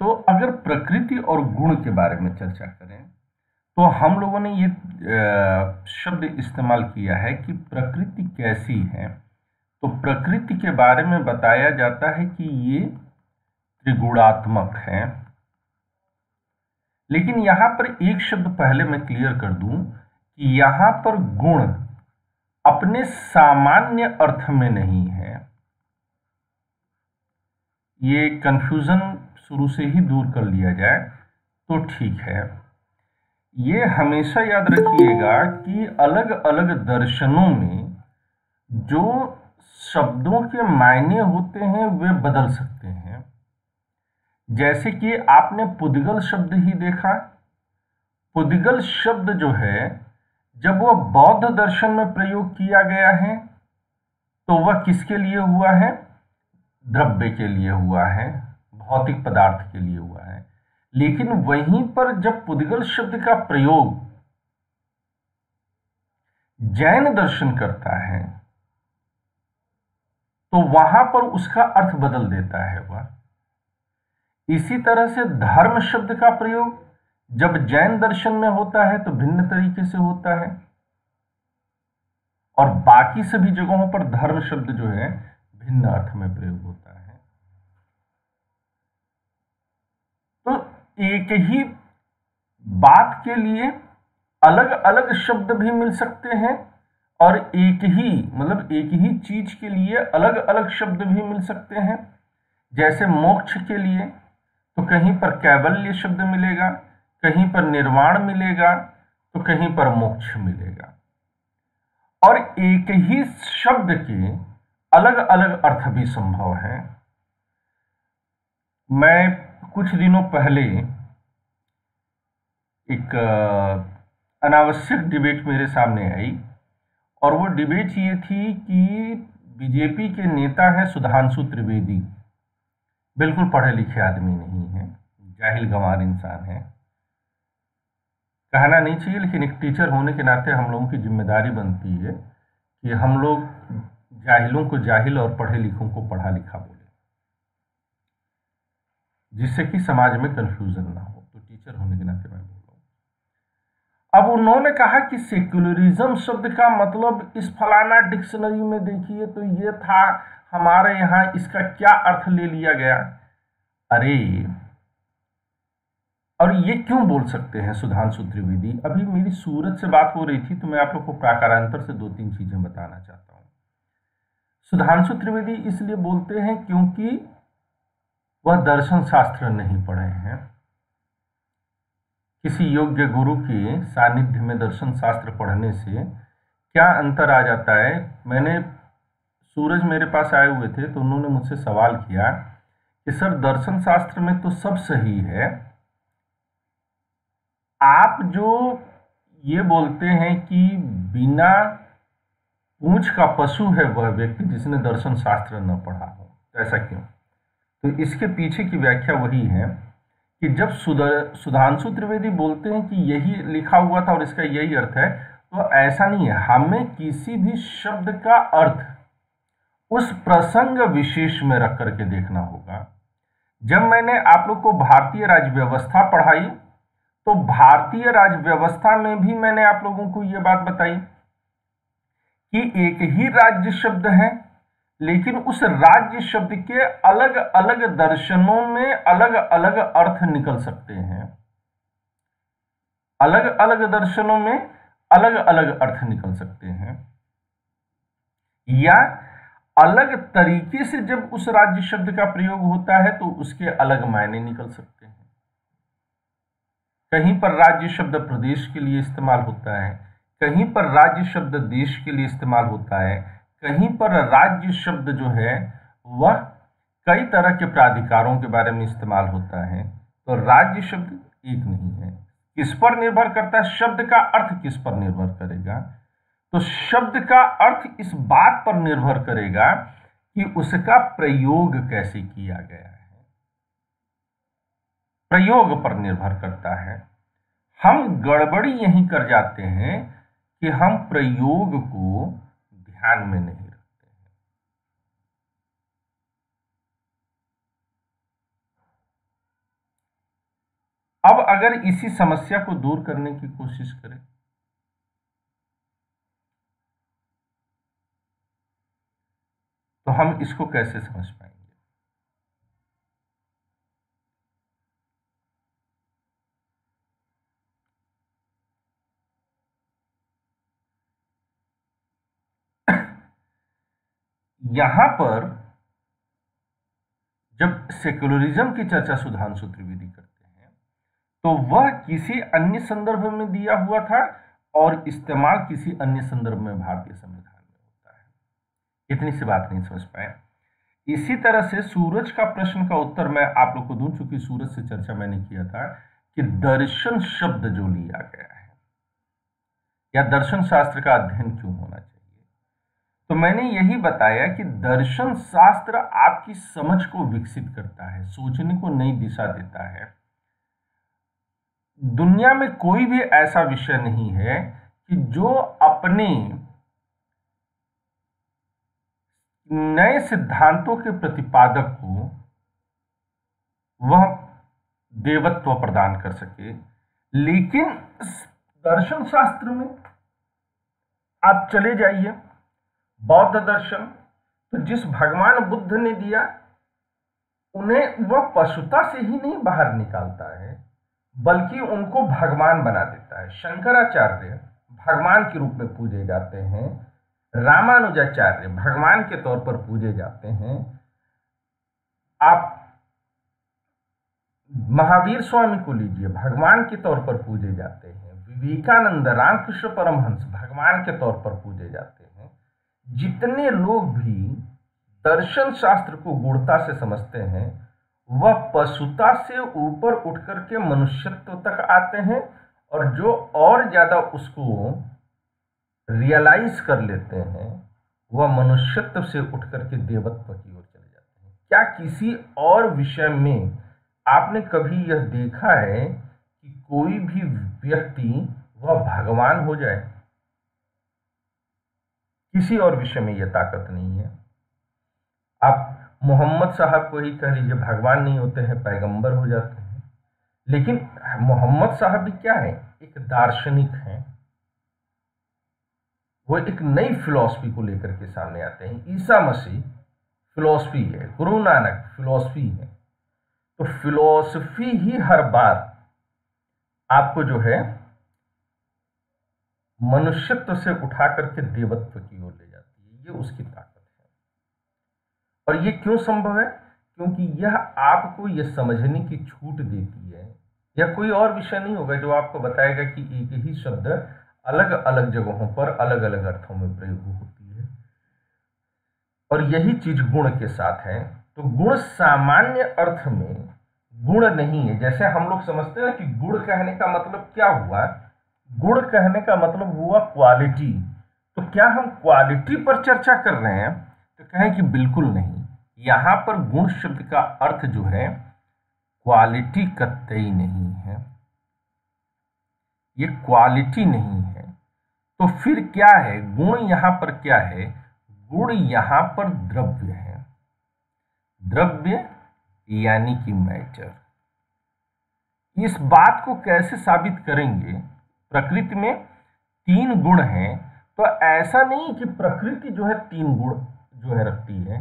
तो अगर प्रकृति और गुण के बारे में चर्चा करें तो हम लोगों ने ये शब्द इस्तेमाल किया है कि प्रकृति कैसी है। तो प्रकृति के बारे में बताया जाता है कि ये त्रिगुणात्मक है। लेकिन यहां पर एक शब्द पहले मैं क्लियर कर दूं कि यहां पर गुण अपने सामान्य अर्थ में नहीं है। ये कंफ्यूजन शुरू से ही दूर कर लिया जाए तो ठीक है। ये हमेशा याद रखिएगा कि अलग अलग दर्शनों में जो शब्दों के मायने होते हैं वे बदल सकते हैं। जैसे कि आपने पुद्गल शब्द ही देखा। पुद्गल शब्द जो है जब वह बौद्ध दर्शन में प्रयोग किया गया है तो वह किसके लिए हुआ है? द्रव्य के लिए हुआ है, भौतिक पदार्थ के लिए हुआ है। लेकिन वहीं पर जब पुद्गल शब्द का प्रयोग जैन दर्शन करता है तो वहां पर उसका अर्थ बदल देता है वह। इसी तरह से धर्म शब्द का प्रयोग जब जैन दर्शन में होता है तो भिन्न तरीके से होता है, और बाकी सभी जगहों पर धर्म शब्द जो है भिन्न अर्थ में प्रयोग होता है। तो एक ही बात के लिए अलग अलग शब्द भी मिल सकते हैं और एक ही चीज के लिए अलग अलग शब्द भी मिल सकते हैं। जैसे मोक्ष के लिए तो कहीं पर कैवल्य शब्द मिलेगा, कहीं पर निर्वाण मिलेगा, तो कहीं पर मोक्ष मिलेगा। और एक ही शब्द के अलग अलग अर्थ भी संभव हैं। मैं कुछ दिनों पहले एक अनावश्यक डिबेट मेरे सामने आई, और वो डिबेट ये थी कि बीजेपी के नेता हैं सुधांशु त्रिवेदी, बिल्कुल पढ़े लिखे आदमी नहीं है, जाहिल गंवार इंसान है। कहना नहीं चाहिए, लेकिन एक टीचर होने के नाते हम लोगों की जिम्मेदारी बनती है कि हम लोग जाहिलों को जाहिल और पढ़े लिखों को पढ़ा लिखा बोले, जिससे कि समाज में कंफ्यूजन ना हो। तो टीचर होने के नाते मैं बोल रहा हूं। अब उन्होंने कहा कि सेक्युलरिज्म शब्द का मतलब इस फलाना डिक्शनरी में देखिए तो ये था, हमारे यहां इसका क्या अर्थ ले लिया गया। अरे, और ये क्यों बोल सकते हैं सुधांशु त्रिवेदी? अभी मेरी सूरत से बात हो रही थी तो मैं आप लोग को प्राकारांतर से 2-3 चीजें बताना चाहता हूं। सुधांशु त्रिवेदी इसलिए बोलते हैं क्योंकि वह दर्शन शास्त्र नहीं पढ़े हैं। किसी योग्य गुरु के सानिध्य में दर्शन शास्त्र पढ़ने से क्या अंतर आ जाता है? सूरज मेरे पास आए हुए थे तो उन्होंने मुझसे सवाल किया कि सर, दर्शन शास्त्र में तो सब सही है, आप जो ये बोलते हैं कि बिना पूंछ का पशु है वह व्यक्ति जिसने दर्शन शास्त्र न पढ़ा हो, तो ऐसा क्यों? तो इसके पीछे की व्याख्या वही है कि जब सुधांशु त्रिवेदी बोलते हैं कि यही लिखा हुआ था और इसका यही अर्थ है, तो ऐसा नहीं है। हमें किसी भी शब्द का अर्थ उस प्रसंग विशेष में रख करके देखना होगा। जब मैंने आप लोग को भारतीय राज्य व्यवस्था पढ़ाई तो भारतीय राज्य व्यवस्था में भी मैंने आप लोगों को यह बात बताई कि एक ही राज्य शब्द है, लेकिन उस राज्य शब्द के अलग अलग दर्शनों में अलग अलग अर्थ निकल सकते हैं। अलग अलग दर्शनों में अलग अलग अर्थ निकल सकते हैं, या अलग तरीके से जब उस राज्य शब्द का प्रयोग होता है तो उसके अलग मायने निकल सकते हैं। कहीं पर राज्य शब्द प्रदेश के लिए इस्तेमाल होता है, कहीं पर राज्य शब्द देश के लिए इस्तेमाल होता है, कहीं पर राज्य शब्द जो है वह कई तरह के प्राधिकारों के बारे में इस्तेमाल होता है। तो राज्य शब्द एक नहीं है। किस पर निर्भर करता है? शब्द का अर्थ किस पर निर्भर करेगा? तो शब्द का अर्थ इस बात पर निर्भर करेगा कि उसका प्रयोग कैसे किया गया है, प्रयोग पर निर्भर करता है। हम गड़बड़ी यहीं कर जाते हैं कि हम प्रयोग को ध्यान में नहीं रखते हैं। अब अगर इसी समस्या को दूर करने की कोशिश करें, तो हम इसको कैसे समझ पाएंगे? यहां पर जब सेक्युलरिज्म की चर्चा सुधांशु त्रिवेदी करते हैं, तो वह किसी अन्य संदर्भ में दिया हुआ था और इस्तेमाल किसी अन्य संदर्भ में भारतीय संविधान में होता है। इतनी सी बात नहीं समझ पाए। इसी तरह से सूरज का प्रश्न का उत्तर मैं आप लोग को दूं, चूंकि सूरज से चर्चा मैंने किया था कि दर्शन शब्द जो लिया गया है या दर्शन शास्त्र का अध्ययन क्यों होना चाहिए, तो मैंने यही बताया कि दर्शन शास्त्र आपकी समझ को विकसित करता है, सोचने को नई दिशा देता है। दुनिया में कोई भी ऐसा विषय नहीं है कि जो अपने नए सिद्धांतों के प्रतिपादक को वह देवत्व प्रदान कर सके। लेकिन दर्शन शास्त्र में आप चले जाइए, बौद्ध दर्शन, तो जिस भगवान बुद्ध ने दिया उन्हें वह पशुता से ही नहीं बाहर निकालता है, बल्कि उनको भगवान बना देता है। शंकराचार्य भगवान के रूप में पूजे जाते हैं, रामानुजाचार्य भगवान के तौर पर पूजे जाते हैं, आप महावीर स्वामी को लीजिए, भगवान के तौर पर पूजे जाते हैं, विवेकानंद, रामकृष्ण परमहंस भगवान के तौर पर पूजे जाते हैं। जितने लोग भी दर्शन शास्त्र को गूढ़ता से समझते हैं, वह पशुता से ऊपर उठ करके मनुष्यत्व तक आते हैं, और जो और ज्यादा उसको रियलाइज कर लेते हैं, वह मनुष्यत्व से उठ करके देवत्व की ओर चले जाते हैं। क्या किसी और विषय में आपने कभी यह देखा है कि कोई भी व्यक्ति वह भगवान हो जाए? किसी और विषय में यह ताकत नहीं है। आप मोहम्मद साहब को ही कह लीजिए, भगवान नहीं होते हैं, पैगंबर हो जाते हैं। लेकिन मोहम्मद साहब भी क्या है? एक दार्शनिक हैं। वो एक नई फिलॉसफी को लेकर के सामने आते हैं। ईसा मसीह फिलॉसफी है, गुरु नानक फिलॉसफी है। तो फिलॉसफी ही हर बार आपको जो है मनुष्यत्व से उठा करके देवत्व की ओर ले जाती है। ये उसकी ताकत है। और ये क्यों संभव है? क्योंकि यह आपको यह समझने की छूट देती है। यह कोई और विषय नहीं होगा जो आपको बताएगा कि एक ही शब्द अलग अलग जगहों पर अलग अलग अर्थों में प्रयोग होती है। और यही चीज गुण के साथ है। तो गुण सामान्य अर्थ में गुण नहीं है। जैसे हम लोग समझते हैं कि गुण कहने का मतलब क्या हुआ, गुण कहने का मतलब हुआ क्वालिटी। तो क्या हम क्वालिटी पर चर्चा कर रहे हैं? तो कहें कि बिल्कुल नहीं। यहां पर गुण शब्द का अर्थ जो है क्वालिटी कतई नहीं है, ये क्वालिटी नहीं है। तो फिर क्या है गुण? यहां पर क्या है? गुण यहां पर द्रव्य है। द्रव्य यानी कि मैटर। इस बात को कैसे साबित करेंगे? प्रकृति में 3 गुण हैं, तो ऐसा नहीं कि प्रकृति जो है 3 गुण जो है रखती है,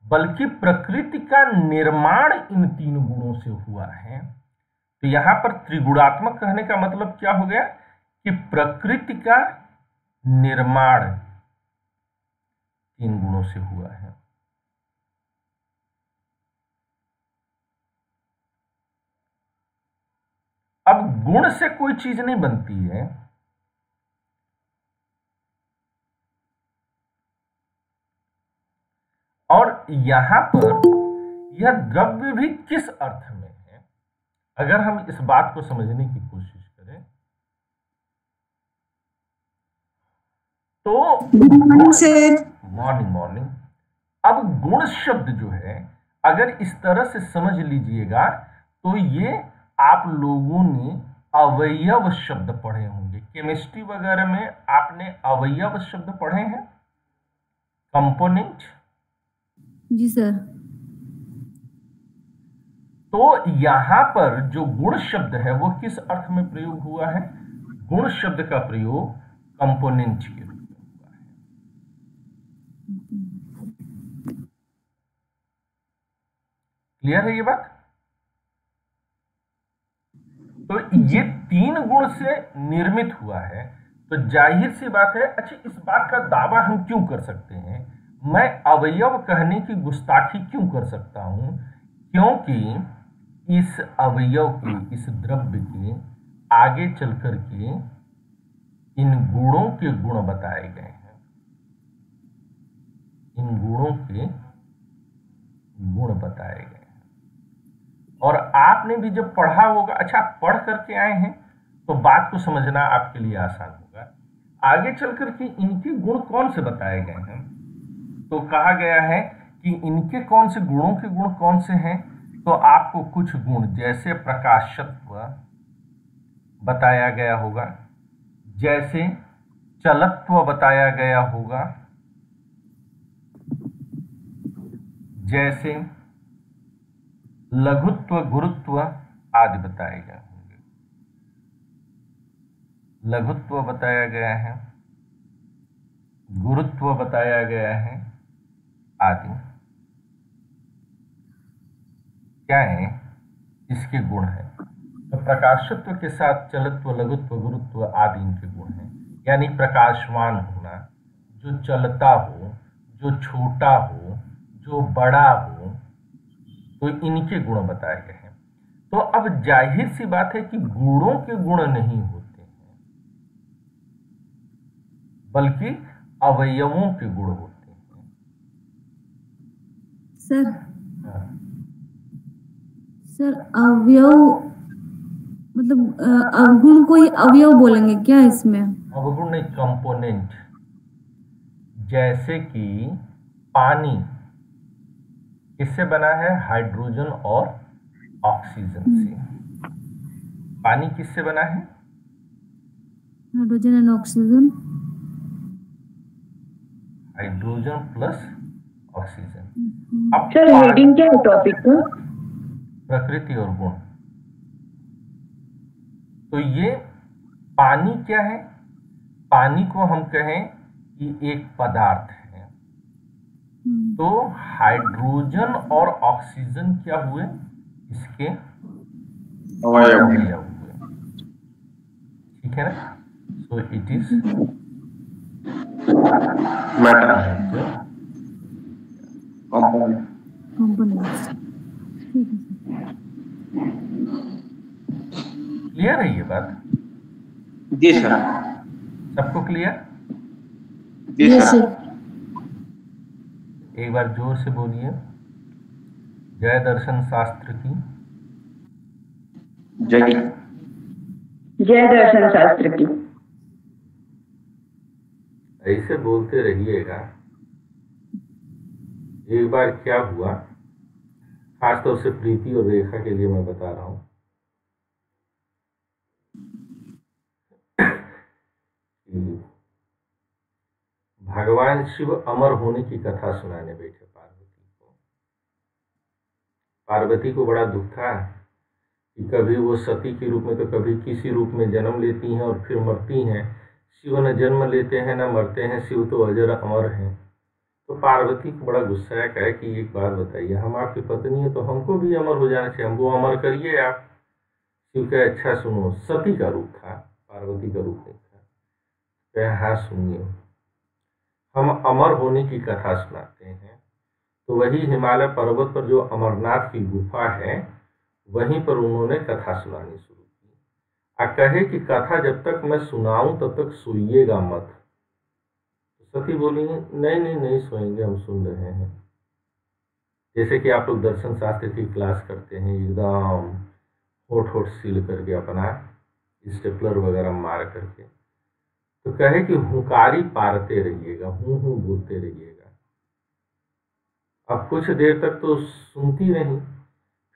बल्कि प्रकृति का निर्माण इन 3 गुणों से हुआ है। तो यहां पर त्रिगुणात्मक कहने का मतलब क्या हो गया कि प्रकृति का निर्माण 3 गुणों से हुआ है। अब गुण से कोई चीज नहीं बनती है, और यहां पर यह द्रव्य भी किस अर्थ में है, अगर हम इस बात को समझने की कोशिश करें तो मॉर्निंग मॉर्निंग। अब गुण शब्द जो है अगर इस तरह से समझ लीजिएगा तो ये आप लोगों ने अवयव शब्द पढ़े होंगे। केमिस्ट्री वगैरह में आपने अवयव शब्द पढ़े हैं, कंपोनेंट। जी सर। तो यहां पर जो गुण शब्द है वो किस अर्थ में प्रयोग हुआ है? गुण शब्द का प्रयोग कंपोनेंट के रूप में हुआ है। क्लियर है ये बात? तो ये 3 गुण से निर्मित हुआ है। तो जाहिर सी बात है। अच्छा, इस बात का दावा हम क्यों कर सकते हैं? मैं अवयव कहने की गुस्ताखी क्यों कर सकता हूं? क्योंकि इस अवयव के, इस द्रव्य के आगे चल कर के इन गुणों के गुण बताए गए हैं। इन गुणों के गुण बताए गए हैं। और आपने भी जब पढ़ा होगा, अच्छा आप पढ़ करके आए हैं तो बात को समझना आपके लिए आसान होगा। आगे चल करके इनके गुण कौन से बताए गए हैं? तो कहा गया है कि इनके कौन से गुणों के गुण कौन से हैं? तो आपको कुछ गुण जैसे प्रकाशत्व बताया गया होगा, जैसे चलत्व बताया गया होगा, जैसे लघुत्व गुरुत्व आदि बताए गए होंगे। लघुत्व बताया गया है, गुरुत्व बताया गया है आदि। क्या है? इसके गुण हैं। तो प्रकाशत्व के साथ चलत्व, लघुत्व, गुरुत्व आदि इनके गुण हैं। यानी प्रकाशवान होना, जो चलता हो, जो छोटा हो, जो बड़ा हो, तो इनके गुण बताए गए हैं। तो अब जाहिर सी बात है कि गुणों के गुण नहीं होते हैं, बल्कि अवयवों के गुण होते हैं। सर अवयव मतलब अवगुण को ही अवयव बोलेंगे क्या इसमें? अवगुण नहीं, कंपोनेंट। जैसे कि पानी किससे बना है? हाइड्रोजन और ऑक्सीजन से। पानी किससे बना है? Hydrogen and oxygen. Hydrogen plus oxygen. अब सर हेडिंग क्या है टॉपिक का? प्रकृति और गुण। तो ये पानी क्या है? पानी को हम कहें कि एक पदार्थ है। तो हाइड्रोजन और ऑक्सीजन क्या हुए? इसके अवयव हुए। ठीक है ना? So it is matter components. Clear है ये बात? जी सर। सबको क्लियर? जी सर। एक बार जोर से बोलिए, जय दर्शन शास्त्र की जय। जय दर्शन शास्त्र की। ऐसे बोलते रहिएगा। एक बार क्या हुआ, खासतौर से प्रीति और रेखा के लिए मैं बता रहा हूं। भगवान शिव अमर होने की कथा सुनाने बैठे पार्वती को। पार्वती को बड़ा दुख था कि कभी वो सती के रूप में तो कभी किसी रूप में जन्म लेती हैं और फिर मरती हैं। शिव न जन्म लेते हैं न मरते हैं, शिव तो अजर अमर हैं। तो पार्वती को बड़ा गुस्सा है, कहे कि एक बात बताइए, हम आपकी पत्नी है तो हमको भी अमर हो जाना चाहिए, हमको अमर करिए आप। शिव कहे अच्छा सुनो, सती का रूप था, पार्वती का रूप नहीं था। कहे हाँ सुनिए, हम अमर होने की कथा सुनाते हैं। तो वही हिमालय पर्वत पर जो अमरनाथ की गुफा है, वहीं पर उन्होंने कथा सुनानी शुरू की। कहे कि कथा जब तक मैं सुनाऊं तब तक सोइएगा मत। तो सती बोली नहीं नहीं नहीं सोएंगे, हम सुन रहे हैं। जैसे कि आप लोग दर्शन शास्त्र की क्लास करते हैं, एकदम होठ होठ सील करके अपना स्टेपलर वगैरह मार करके। तो कहे कि हुंकारी पारते रहिएगा, हूं बोलते रहिएगा। अब कुछ देर तक तो सुनती नहीं,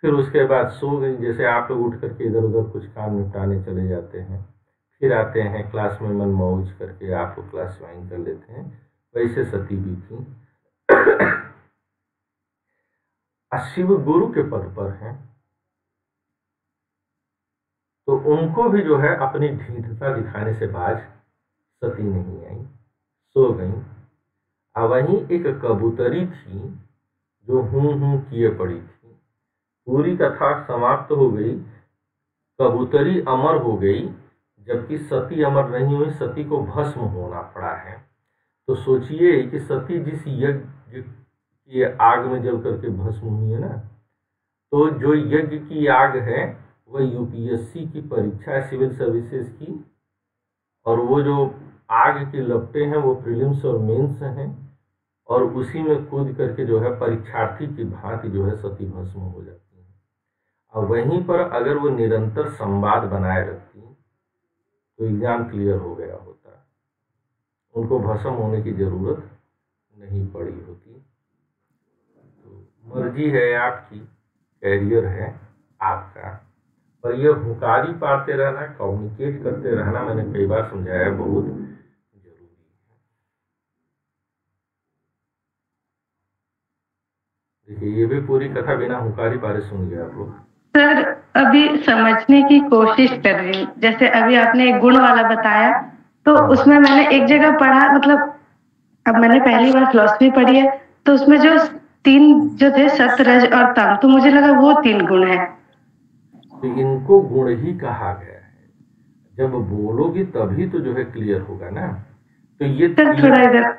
फिर उसके बाद सो गई। जैसे आप लोग उठ करके इधर उधर कुछ काम निपटाने चले जाते हैं, फिर आते हैं क्लास में मन मौज करके आप लोग क्लास ज्वाइन कर लेते हैं, वैसे सती भी थी। शिव गुरु के पद पर हैं, उनको भी जो है अपनी ढीठता दिखाने से बाज सती नहीं आई, सो गई। और वहीं एक कबूतरी थी जो हूं किए पड़ी थी। पूरी कथा समाप्त हो गई, कबूतरी अमर हो गई, जबकि सती अमर नहीं हुई, सती को भस्म होना पड़ा है। तो सोचिए कि सती जिस यज्ञ की आग में जल करके भस्म हुई है ना, तो जो यज्ञ की आग है वह यूपीएससी की परीक्षा है, सिविल सर्विसेज की, और वो जो आग की लपटें हैं वो प्रीलिम्स और मेंस हैं, और उसी में कूद करके जो है परीक्षार्थी की भांति जो है सती भस्म हो जाती है। और वहीं पर अगर वो निरंतर संवाद बनाए रखती तो एग्जाम क्लियर हो गया होता, उनको भस्म होने की जरूरत नहीं पड़ी होती। तो मर्जी है आपकी, कैरियर है आपका, पर यह हुंकारी पाते रहना, कम्युनिकेट करते रहना, मैंने कई बार समझाया, बहुत जरूरी है। देखिए ये भी पूरी कथा बिना हुंकारी पारे सुन गए आप लोग। सर अभी समझने की कोशिश कर रही हूँ, जैसे अभी आपने एक गुण वाला बताया, तो उसमें मैंने एक जगह पढ़ा, मतलब अब मैंने पहली बार फिलॉसफी पढ़ी है, तो उसमें जो 3 जो थे सत्य, रज और तम, तो मुझे लगा वो 3 गुण है। तो इनको गुण ही कहा गया है, जब बोलोगे तभी तो जो है क्लियर होगा ना। तो ये थोड़ा इधर,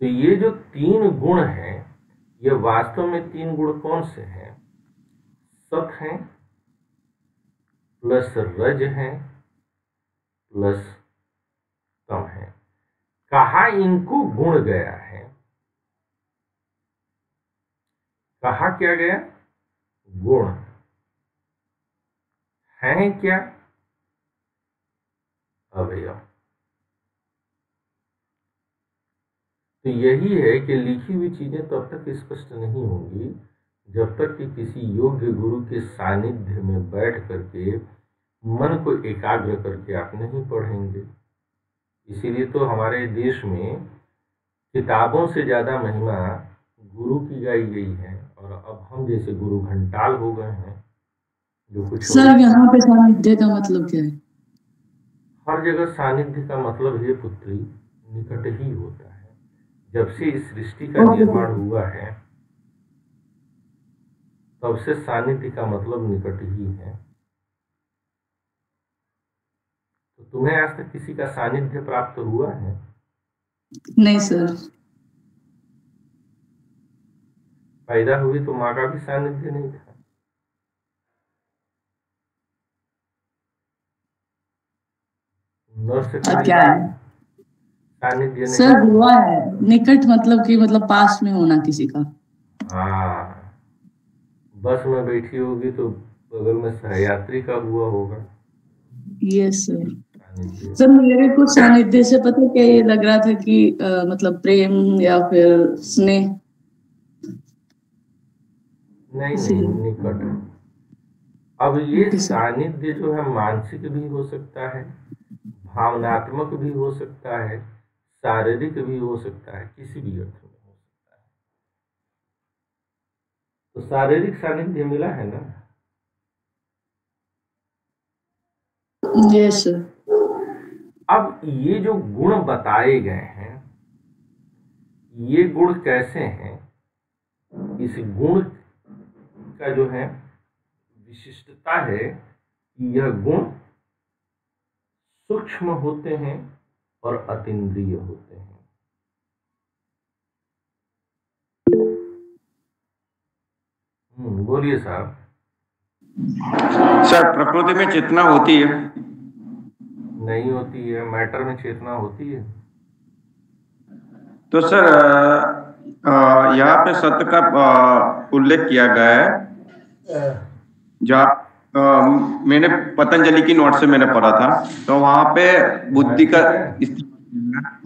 तो ये जो 3 गुण हैं, ये वास्तव में 3 गुण कौन से हैं? सत हैं प्लस रज हैं प्लस तम है। कहा इनको गुण गया है, कहा क्या गया? गुण है क्या? अवयव। तो यही है कि लिखी हुई चीजें तब तक स्पष्ट नहीं होंगी जब तक कि किसी योग्य गुरु के सानिध्य में बैठ करके मन को एकाग्र करके आप नहीं पढ़ेंगे। इसीलिए तो हमारे देश में किताबों से ज्यादा महिमा गुरु की गाई गई है, और अब हम जैसे गुरु घंटाल हो गए हैं जो कुछ। सर यहाँ पे सानिध्य का मतलब क्या है? हर जगह सानिध्य का मतलब है पुत्री निकट ही होता है। जब से इस सृष्टि का निर्माण हुआ है तब से सानिध्य का मतलब निकट ही है। तो तुम्हें आज तक किसी का सानिध्य प्राप्त हुआ है? नहीं सर। पैदा हुई तो माँ का भी सानिध्य नहीं था। नर्स का क्या है सानिध्य नहीं सर? हुआ है निकट मतलब कि मतलब पास में होना किसी का। हाँ, बस में बैठी होगी तो बगल में सहयात्री का हुआ होगा। Yes sir. सर मेरे को सानिध्य से पता क्या ये लग रहा था कि मतलब प्रेम या फिर स्नेह। नहीं, निकट। अब ये सानिध्य जो है मानसिक भी हो सकता है, भावनात्मक भी हो सकता है, शारीरिक भी हो सकता है, किसी भी अर्थ में हो सकता है। तो शारीरिक सानिध्य मिला है ना? Yes sir. अब ये जो गुण बताए गए हैं, ये गुण कैसे हैं? इस गुण का जो है विशिष्टता है कि यह गुण सूक्ष्म होते हैं और अतीन्द्रिय होते हैं। बोलिए साहब। सर प्रकृति में चेतना होती है? नहीं होती है, मैटर में चेतना होती है। तो सर यहाँ पे सत्य का उल्लेख किया गया है, जहाँ मैंने पतंजलि की नोट से मैंने पढ़ा था, तो वहां पे बुद्धि का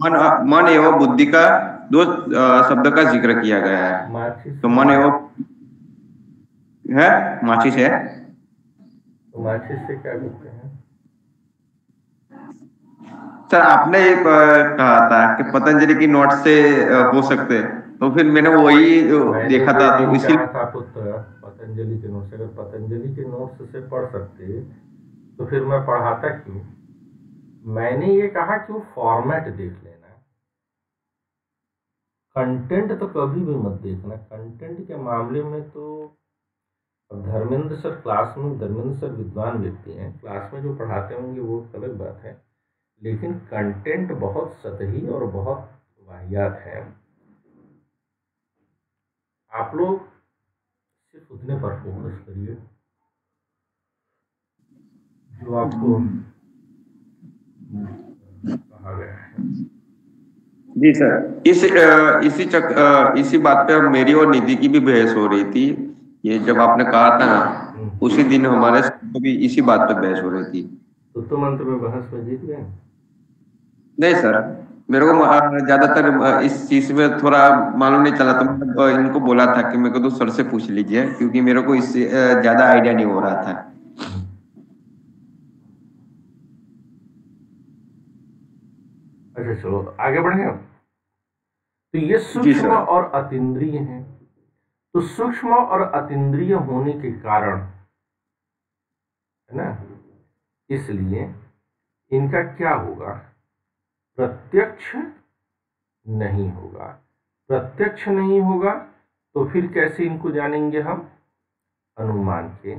मन एवं बुद्धि का 2 शब्द का जिक्र किया गया है। तो मन एवं है, माचिस है। तो माचिस से क्या करते हैं? सर आपने एक कहा था कि पतंजलि की नोट से हो सकते, तो फिर मैंने वही देखा था, तो इसी पुत्र पतंजलि के नोट्स। अगर पतंजलि के नोट्स से पढ़ सकते तो फिर मैं पढ़ाता क्यों? मैंने ये कहा कि वो फॉर्मेट देख लेना, कंटेंट तो कभी भी मत देखना। कंटेंट के मामले में तो धर्मेंद्र सर क्लास में, धर्मेंद्र सर विद्वान व्यक्ति हैं, क्लास में जो पढ़ाते होंगे वो अलग बात है, लेकिन कंटेंट बहुत सतही और बहुत वाहियात है। आप लोग सिर्फ उतने पर फोकस करिए जो आपको कहा गया है। जी सर, इसी बात पे मेरी और निधि की भी बहस हो रही थी। ये जब आपने कहा था ना, उसी दिन हमारे भी इसी बात पे बहस हो रही थी। तो मंत्र में बहस में जीत गए? नहीं सर, मेरे को ज्यादातर इस चीज में थोड़ा मालूम नहीं चला, तो इनको बोला था कि मेरे को तो सर से पूछ लीजिए, क्योंकि मेरे को इससे ज्यादा आइडिया नहीं हो रहा था। अच्छा चलो आगे बढ़े। तो ये सूक्ष्म और अतीन्द्रिय हैं। तो सूक्ष्म और अतीन्द्रिय होने के कारण, है ना, इसलिए इनका क्या होगा? प्रत्यक्ष नहीं होगा। प्रत्यक्ष नहीं होगा तो फिर कैसे इनको जानेंगे हम? अनुमान के।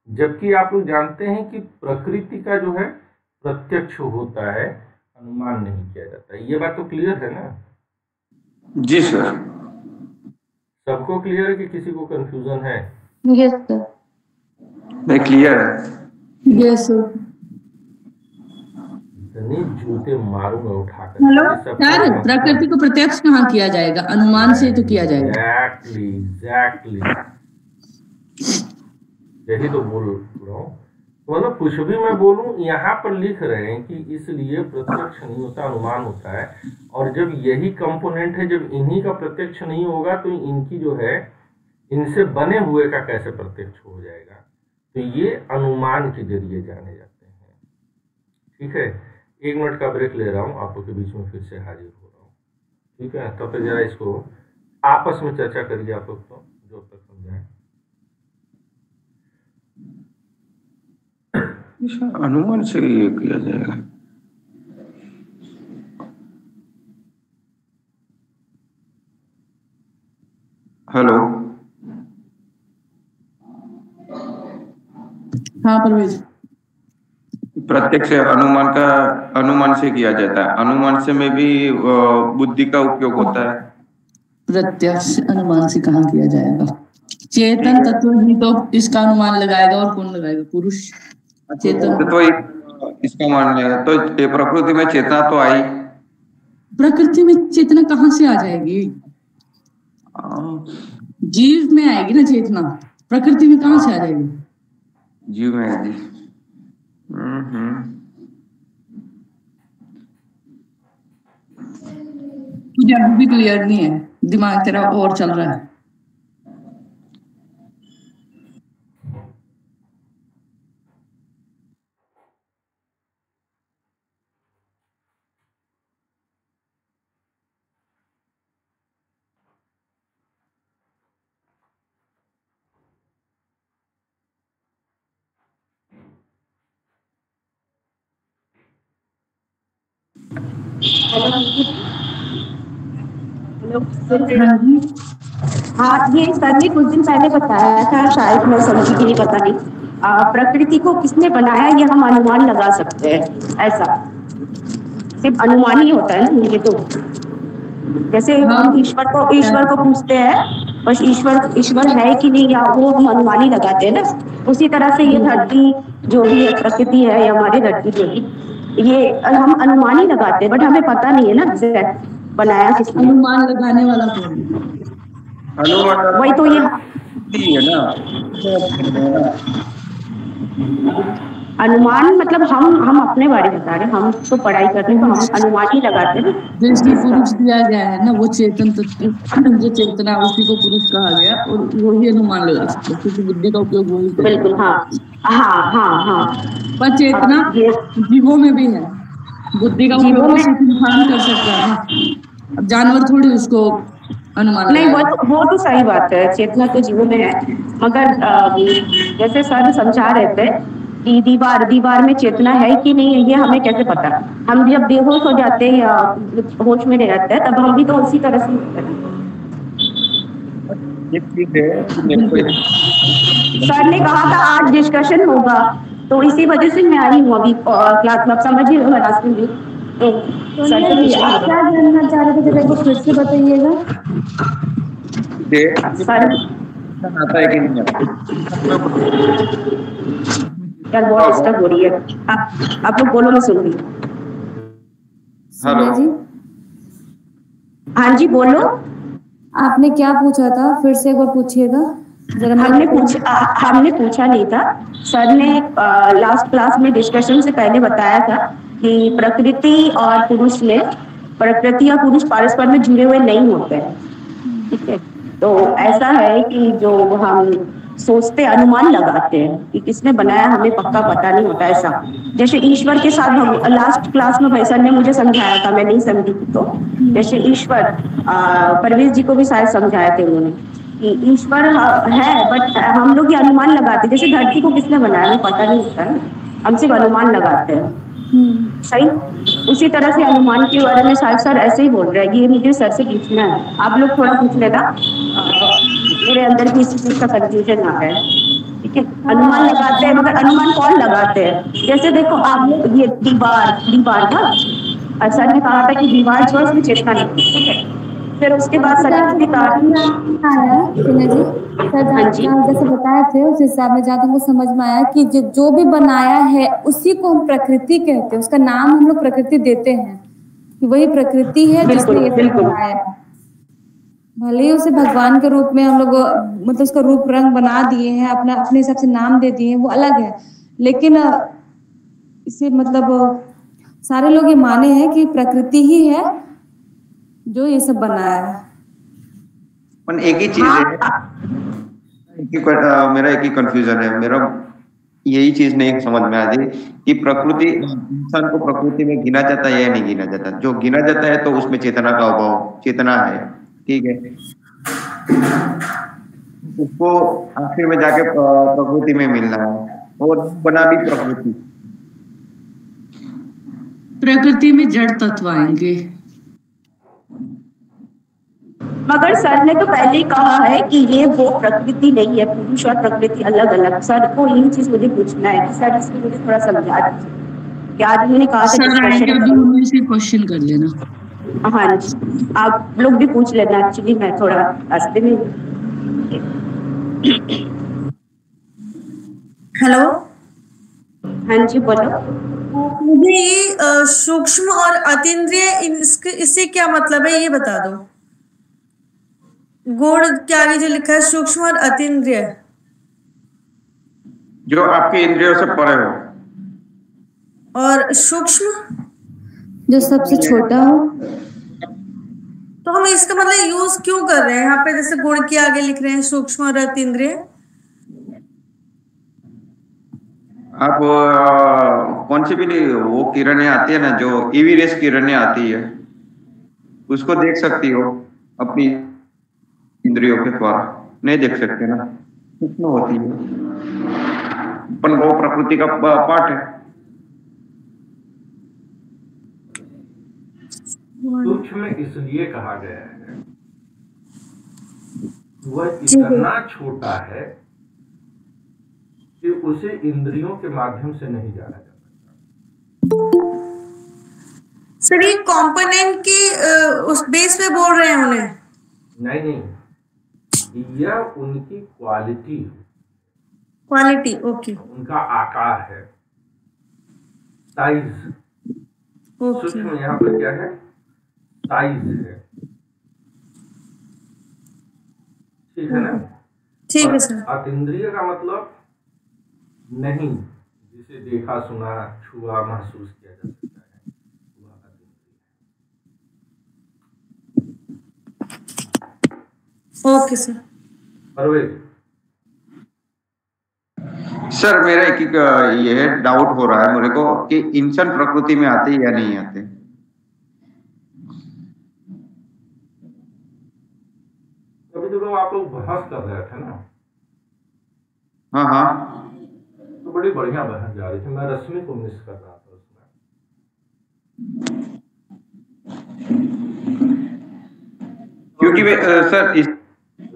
जबकि आप लोग जानते हैं कि प्रकृति का जो है प्रत्यक्ष होता है, अनुमान नहीं किया जाता। ये बात तो क्लियर है ना? जी सर। सबको क्लियर है कि किसी को कंफ्यूजन है? Yes sir. नहीं, क्लियर है। Yes sir. इतने जूते मारूंगा उठाकर। हेलो सर, प्रकृति को प्रत्यक्ष कहाँ किया जाएगा? अनुमान से तो किया जाएगा। एग्जैक्टली यही तो बोल रहा हूँ। मतलब कुछ भी मैं बोलूं, यहाँ पर लिख रहे हैं कि इसलिए प्रत्यक्ष नहीं होता, अनुमान होता है। और जब यही कंपोनेंट है, जब इन्हीं का प्रत्यक्ष नहीं होगा तो इनकी जो है, इनसे बने हुए का कैसे प्रत्यक्ष हो जाएगा? तो ये अनुमान के जरिए जाने जाते हैं। ठीक है, 1 मिनट का ब्रेक ले रहा हूँ, आप लोग के बीच में फिर से हाजिर हो रहा हूँ। ठीक है, तब तक जरा इसको आपस में चर्चा करिए आप लोग, तो जो तक समझाएं। अनुमान से ये किया जाएगा। हेलो, हाँ परवेज। प्रत्यक्ष अनुमान से किया जाता है। अनुमान से में भी बुद्धि का उपयोग होता है। प्रत्यक्ष अनुमान से कहाँ किया जाएगा? चेतन तत्व ही तो इसका अनुमान लगाएगा, और कौन लगाएगा? पुरुष चेतन। तो इसका मान लिया तो प्रकृति में चेतना तो आई। प्रकृति में चेतना कहाँ से आ जाएगी? जीव में आएगी ना चेतना, प्रकृति में कहाँ से आ जाएगी? जीव में आएगी। तुझे अभी भी क्लियर नहीं है, दिमाग तेरा और चल रहा है। हाँ, ये सर ने कुछ दिन पहले बताया था, शायद मैं समझी कि नहीं, पता नहीं। प्रकृति को किसने बनाया ये हम अनुमान लगा सकते हैं। ऐसा सिर्फ अनुमान ही होता है ना ये तो। जैसे हम ईश्वर को पूछते हैं, बस ईश्वर है कि नहीं, या वो हम अनुमान ही लगाते हैं ना। उसी तरह से ये धरती जो भी है, प्रकृति है या हमारी धरती जो भी, ये हम अनुमान ही लगाते हैं, बट हमें पता नहीं है ना बनाया किसने। अनुमान लगाने वाला कौन है? वही तो ये है ना। अनुमान मतलब हम अपने बारे में बता रहे हैं, हम तो पढ़ाई करते हैं तो हम अनुमान ही लगाते हैं। जिसकी पुरुष दिया गया है ना, वो चेतन तत्व, जो चेतना, उसी को पुरुष कहा गया, और वही अनुमान लगा सकते हैं, क्योंकि बुद्धि का उपयोग वही। बिल्कुल, हाँ हाँ हाँ हाँ। पर चेतना जीवों में भी है, बुद्धि का उपयोग इंसान कर सकता है ना। अब जानवर थोड़ी उसको अनुमान नहीं, वो तो सही बात है, चेतना तो जीवों में है, मगर जैसे सर समझा रहे थे कि दीवार में चेतना है कि नहीं है, ये हमें कैसे पता? हम जब बेहोश हो जाते हैं या होश में नहीं रहते हैं, तब हम भी तो उसी तरह से होते हैं। सर ने कहा था आज डिस्कशन होगा, तो इसी वजह से मैं आई हूँ अभी क्लास में, समझिए रास्ते में। तो सर क्या जानना चाह रहे थे, जरा एक बार फिर से बताइएगा। सर आता है कि नहीं यार बहुत डिस्टर्ब हो रही है, आप लोग बोलो, मैं सुन रही हूँ। सोनिया जी, हाँ जी बोलो। आपने क्या पूछा था, फिर से एक बार पूछिएगा जरा। हमने पूछा नहीं था, सर ने लास्ट क्लास में डिस्कशन से पहले बताया था कि प्रकृति और पुरुष में, प्रकृति और पुरुष परस्पर में जुड़े हुए नहीं होते हैं, ठीक है? तो ऐसा है कि जो हम सोचते, अनुमान लगाते हैं कि किसने बनाया, हमें पक्का पता नहीं होता। ऐसा जैसे ईश्वर के साथ हम लास्ट क्लास में भाई सर ने मुझे समझाया था, मैं नहीं समझी थी, तो जैसे ईश्वर, परवेश जी को भी शायद समझाया थे उन्होंने कि ईश्वर है, बट हम लोग ये अनुमान लगाते, जैसे धरती को किसने बनाया हमें पता नहीं होता है, हम सिर्फ अनुमान लगाते हैं, सही? उसी तरह से अनुमान के बारे में शायद सर ऐसे ही बोल रहे हैं, ये मुझे सर से पूछना है, आप लोग थोड़ा पूछ लेना, मेरे अंदर भी इसी चीज का कंफ्यूजन आ गया है, ठीक है? अनुमान लगाते हैं, मगर अनुमान कौन लगाते हैं? जैसे देखो आप, ये दीवार था, और सर ने कहा था कि दीवार जो है उसमें चेतना नहीं, ठीक है? फिर उसके बाद सर ने कहा, सोनिया जी, सर जैसे बताए थे उस हिसाब में जहाँ तक हमको समझ में आया कि जो भी बनाया है उसी को हम प्रकृति कहते हैं, उसका नाम हम लोग प्रकृति देते हैं कि वही प्रकृति है जिसने ये बनाया है। भले ही उसे भगवान के रूप में हम लोग मतलब उसका रूप रंग बना दिए हैं, अपने हिसाब से नाम दे दिए हैं, वो अलग है, लेकिन इसे मतलब सारे लोग ये माने हैं कि प्रकृति ही है जो ये सब बनाया है। पर एक ही चीज है, मेरा एक ही कंफ्यूजन है, मेरा यही चीज नहीं समझ में आती कि प्रकृति, इंसान को प्रकृति में गिना जाता है या नहीं गिना जाता। जो गिना जाता है तो उसमें चेतना का अभाव, चेतना है, ठीक है, उसको आखिर में जाके प्रकृति में मिलना है, और बना भी प्रकृति में जड़ तत्व आएंगे। मगर सर ने तो पहले ही कहा है कि ये वो प्रकृति नहीं है, पुरुष और प्रकृति अलग अलग। सर को यही चीज मुझे पूछना है कि सर इसको मुझे थोड़ा समझा दीजिए कि आज मैंने कहा था से क्वेश्चन कर लेना। हाँ जी, आप लोग भी पूछ लेना, एक्चुअली मैं थोड़ा रास्ते में। हेलो, हाँ जी बोलो। मुझे ये सूक्ष्म और अतीन्द्रिय, इससे क्या मतलब है ये बता दो। गुण के आगे जो लिखा है सूक्ष्म और अतीन्द्रिय, जो आपके इंद्रियों से परे हो, और सूक्ष्म जो सबसे छोटा हो। तो हम इसका मतलब यूज क्यों कर रहे हैं यहाँ पे? जैसे गुण के आगे लिख रहे हैं सूक्ष्म और अतीन्द्रिय। आप कौन सी भी वो किरणें आती है ना, जो ईवी रेस किरणें आती है, उसको देख सकती हो अपनी इंद्रियों के द्वारा, नहीं देख सकते ना, सूक्ष्म होती है, पर वो प्रकृति का पार्ट है। सूक्ष्म इसलिए कहा गया है, वह इतना छोटा है कि उसे इंद्रियों के माध्यम से नहीं जाना जा सकता। सर ये कंपोनेंट की उस बेस पे बोल रहे हैं उन्हें? नहीं, यह उनकी क्वालिटी, ओके, उनका आकार है, साइज। सूक्ष्म यहाँ पर क्या है? साइज है, ठीक है ना? ठीक है सर। अतीन्द्रिय का मतलब नहीं, जिसे देखा, सुना, छुआ, महसूस किया जा सकता है, वह अतीन्द्रिय। Okay sir. परवेज सर, मेरा एक ये डाउट हो रहा है मेरे को कि इंसान प्रकृति में आते या नहीं आते। तो आप लोग बहस कर रहे थे ना? हाँ हाँ। तो बड़ी बढ़िया बहस जा रही थी, मैं रश्मि को मिस कर रहा था उसमें। क्योंकि सर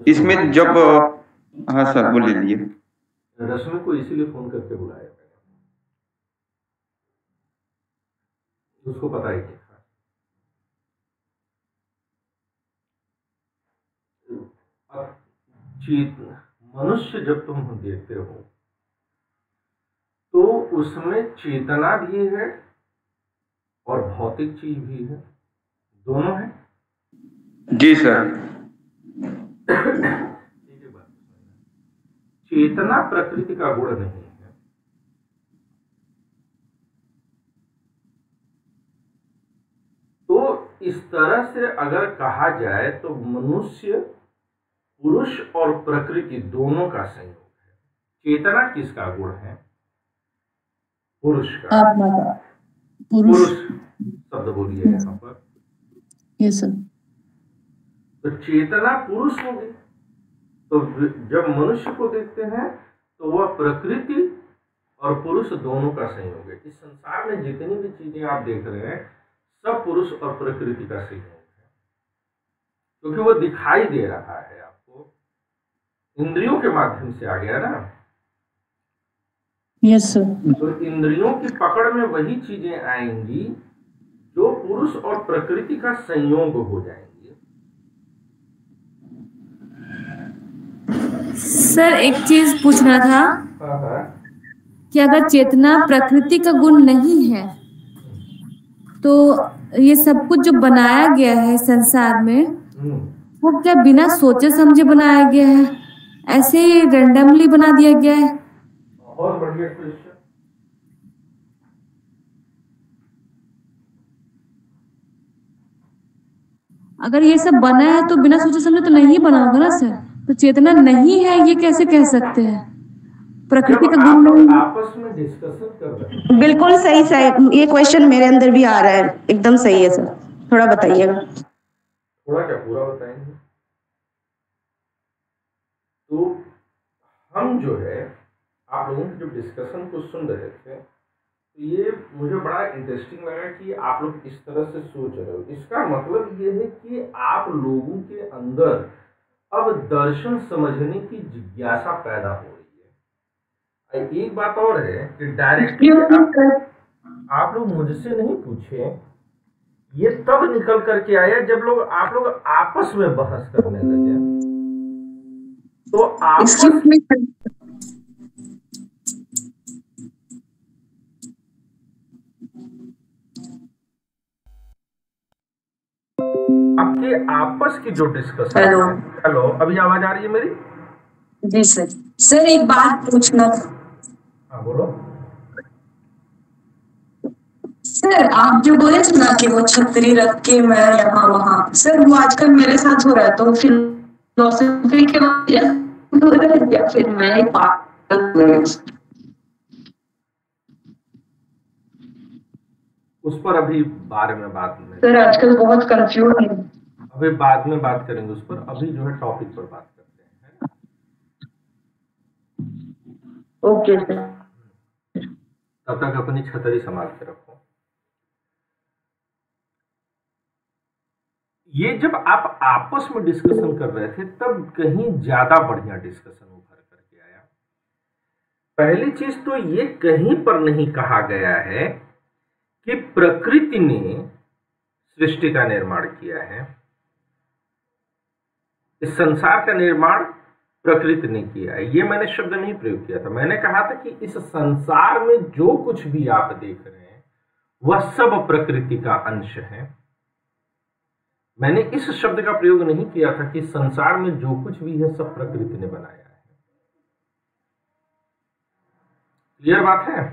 इसमें जब हाँ सर बोल लीजिए। रश्मि को इसीलिए फोन करके बुलाया मैंने, उसको पता ही नहीं था। मनुष्य जब तुम देखते हो तो उसमें चेतना भी है और भौतिक चीज भी है, दोनों है। जी सर। चेतना प्रकृति का गुण नहीं है। तो इस तरह से अगर कहा जाए तो मनुष्य, पुरुष और प्रकृति दोनों का संयोग है। चेतना किसका गुण है? पुरुष का। आत्मा का। पुरुष शब्द बोलिए यहाँ पर। Yes sir. तो चेतना पुरुष होगी। तो जब मनुष्य को देखते हैं तो वह प्रकृति और पुरुष दोनों का संयोग है। इस संसार में जितनी भी चीजें आप देख रहे हैं सब पुरुष और प्रकृति का संयोग है, क्योंकि वो दिखाई दे रहा है आपको, इंद्रियों के माध्यम से आ गया ना। Yes sir. तो इंद्रियों की पकड़ में वही चीजें आएंगी जो पुरुष और प्रकृति का संयोग हो जाएंगे। सर एक चीज पूछना था कि अगर चेतना प्रकृति का गुण नहीं है तो ये सब कुछ जो बनाया गया है संसार में वो क्या बिना सोचे समझे बनाया गया है, ऐसे ही रैंडमली बना दिया गया है? बहुत बढ़िया क्वेश्चन। अगर ये सब बना है तो बिना सोचे समझे तो नहीं बना होगा ना सर। तो चेतना नहीं है ये कैसे कह सकते हैं? प्रकृति का गुण नहीं। आपस में डिस्कशन कर रहे हैं। बिल्कुल सही सही, ये क्वेश्चन मेरे अंदर भी आ रहा है, एकदम सही है सर, थोड़ा बताइएगा। थोड़ा क्या पूरा बताएंगे? तो हम जो है आप लोगों की जो डिस्कशन को सुन रहे थे तो ये मुझे बड़ा इंटरेस्टिंग लगा कि आप लोग इस तरह से सोच रहे हो। इसका मतलब ये है कि आप लोगों के अंदर अब दर्शन समझने की जिज्ञासा पैदा हो रही है। एक बात और है कि डायरेक्टली आप लोग मुझसे नहीं पूछे, ये तब निकल करके आया जब आप लोग आपस में बहस करने लगे। तो आपके आपस की जो डिस्कशन। हेलो, अभी आवाज आ रही है मेरी? जी सर। सर एक बात पूछना था। हाँ बोलो। सर आप जो बोले थे ना कि वो छतरी रख के मैं यहाँ वहाँ, सर वो आजकल मेरे साथ हो रहा है, तो फिलोसफी के या फिर मैं उस पर अभी बारे में बात में सर आजकल बहुत कंफ्यूज है। अभी बाद में बात करेंगे उस पर, अभी जो है टॉपिक पर बात करते हैं। Okay sir. तब तक अपनी छतरी संभाल के रखो। ये जब आप आपस में डिस्कशन कर रहे थे तब कहीं ज्यादा बढ़िया डिस्कशन उभर करके आया। पहली चीज तो ये कहीं पर नहीं कहा गया है कि प्रकृति ने सृष्टि का निर्माण किया है। इस संसार का निर्माण प्रकृति ने किया है, ये मैंने शब्द नहीं प्रयोग किया था। मैंने कहा था कि इस संसार में जो कुछ भी आप देख रहे हैं वह सब प्रकृति का अंश है। मैंने इस शब्द का प्रयोग नहीं किया था कि संसार में जो कुछ भी है सब प्रकृति ने बनाया है। क्लियर बात है?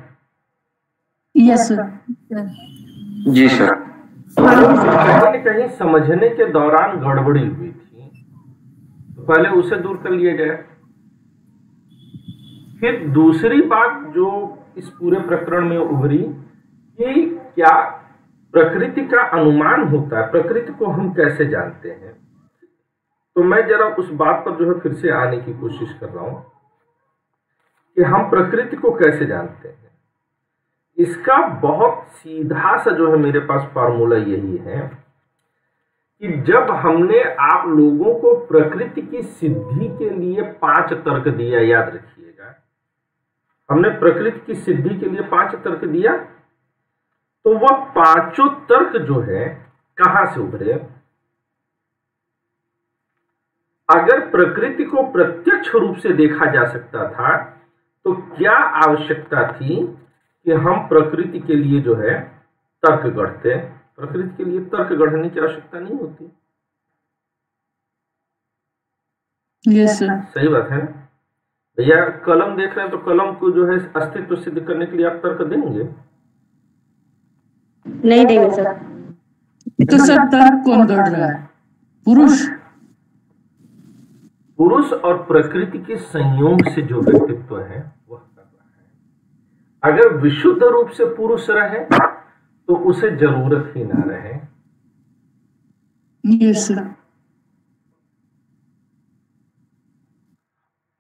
Yes sir. जी सर। कहीं समझने के दौरान गड़बड़ी हुई थी तो पहले उसे दूर कर लिया जाए। फिर दूसरी बात जो इस पूरे प्रकरण में उभरी कि क्या प्रकृति का अनुमान होता है, प्रकृति को हम कैसे जानते हैं। तो मैं जरा उस बात पर जो है फिर से आने की कोशिश कर रहा हूं कि हम प्रकृति को कैसे जानते हैं। इसका बहुत सीधा सा जो है मेरे पास फार्मूला यही है कि जब हमने आप लोगों को प्रकृति की सिद्धि के लिए 5 तर्क दिया, याद रखिएगा, हमने प्रकृति की सिद्धि के लिए 5 तर्क दिया, तो वह 5 तर्क जो है कहां से उभरे? अगर प्रकृति को प्रत्यक्ष रूप से देखा जा सकता था तो क्या आवश्यकता थी कि हम प्रकृति के लिए जो है तर्क गढ़ते? प्रकृति के लिए तर्क गढ़ने की आवश्यकता नहीं होती। यस सर, सही बात है ना भैया। कलम देख रहे हैं तो कलम को जो है अस्तित्व सिद्ध करने के लिए आप तर्क देंगे? नहीं देंगे सर। तो सर तर्क कौन गढ़ रहा है? पुरुष। पुरुष और प्रकृति के संयोग से जो व्यक्तित्व है वह कर रहा है। अगर विशुद्ध रूप से पुरुष रहे तो उसे जरूरत ही ना रहे। Yes sir.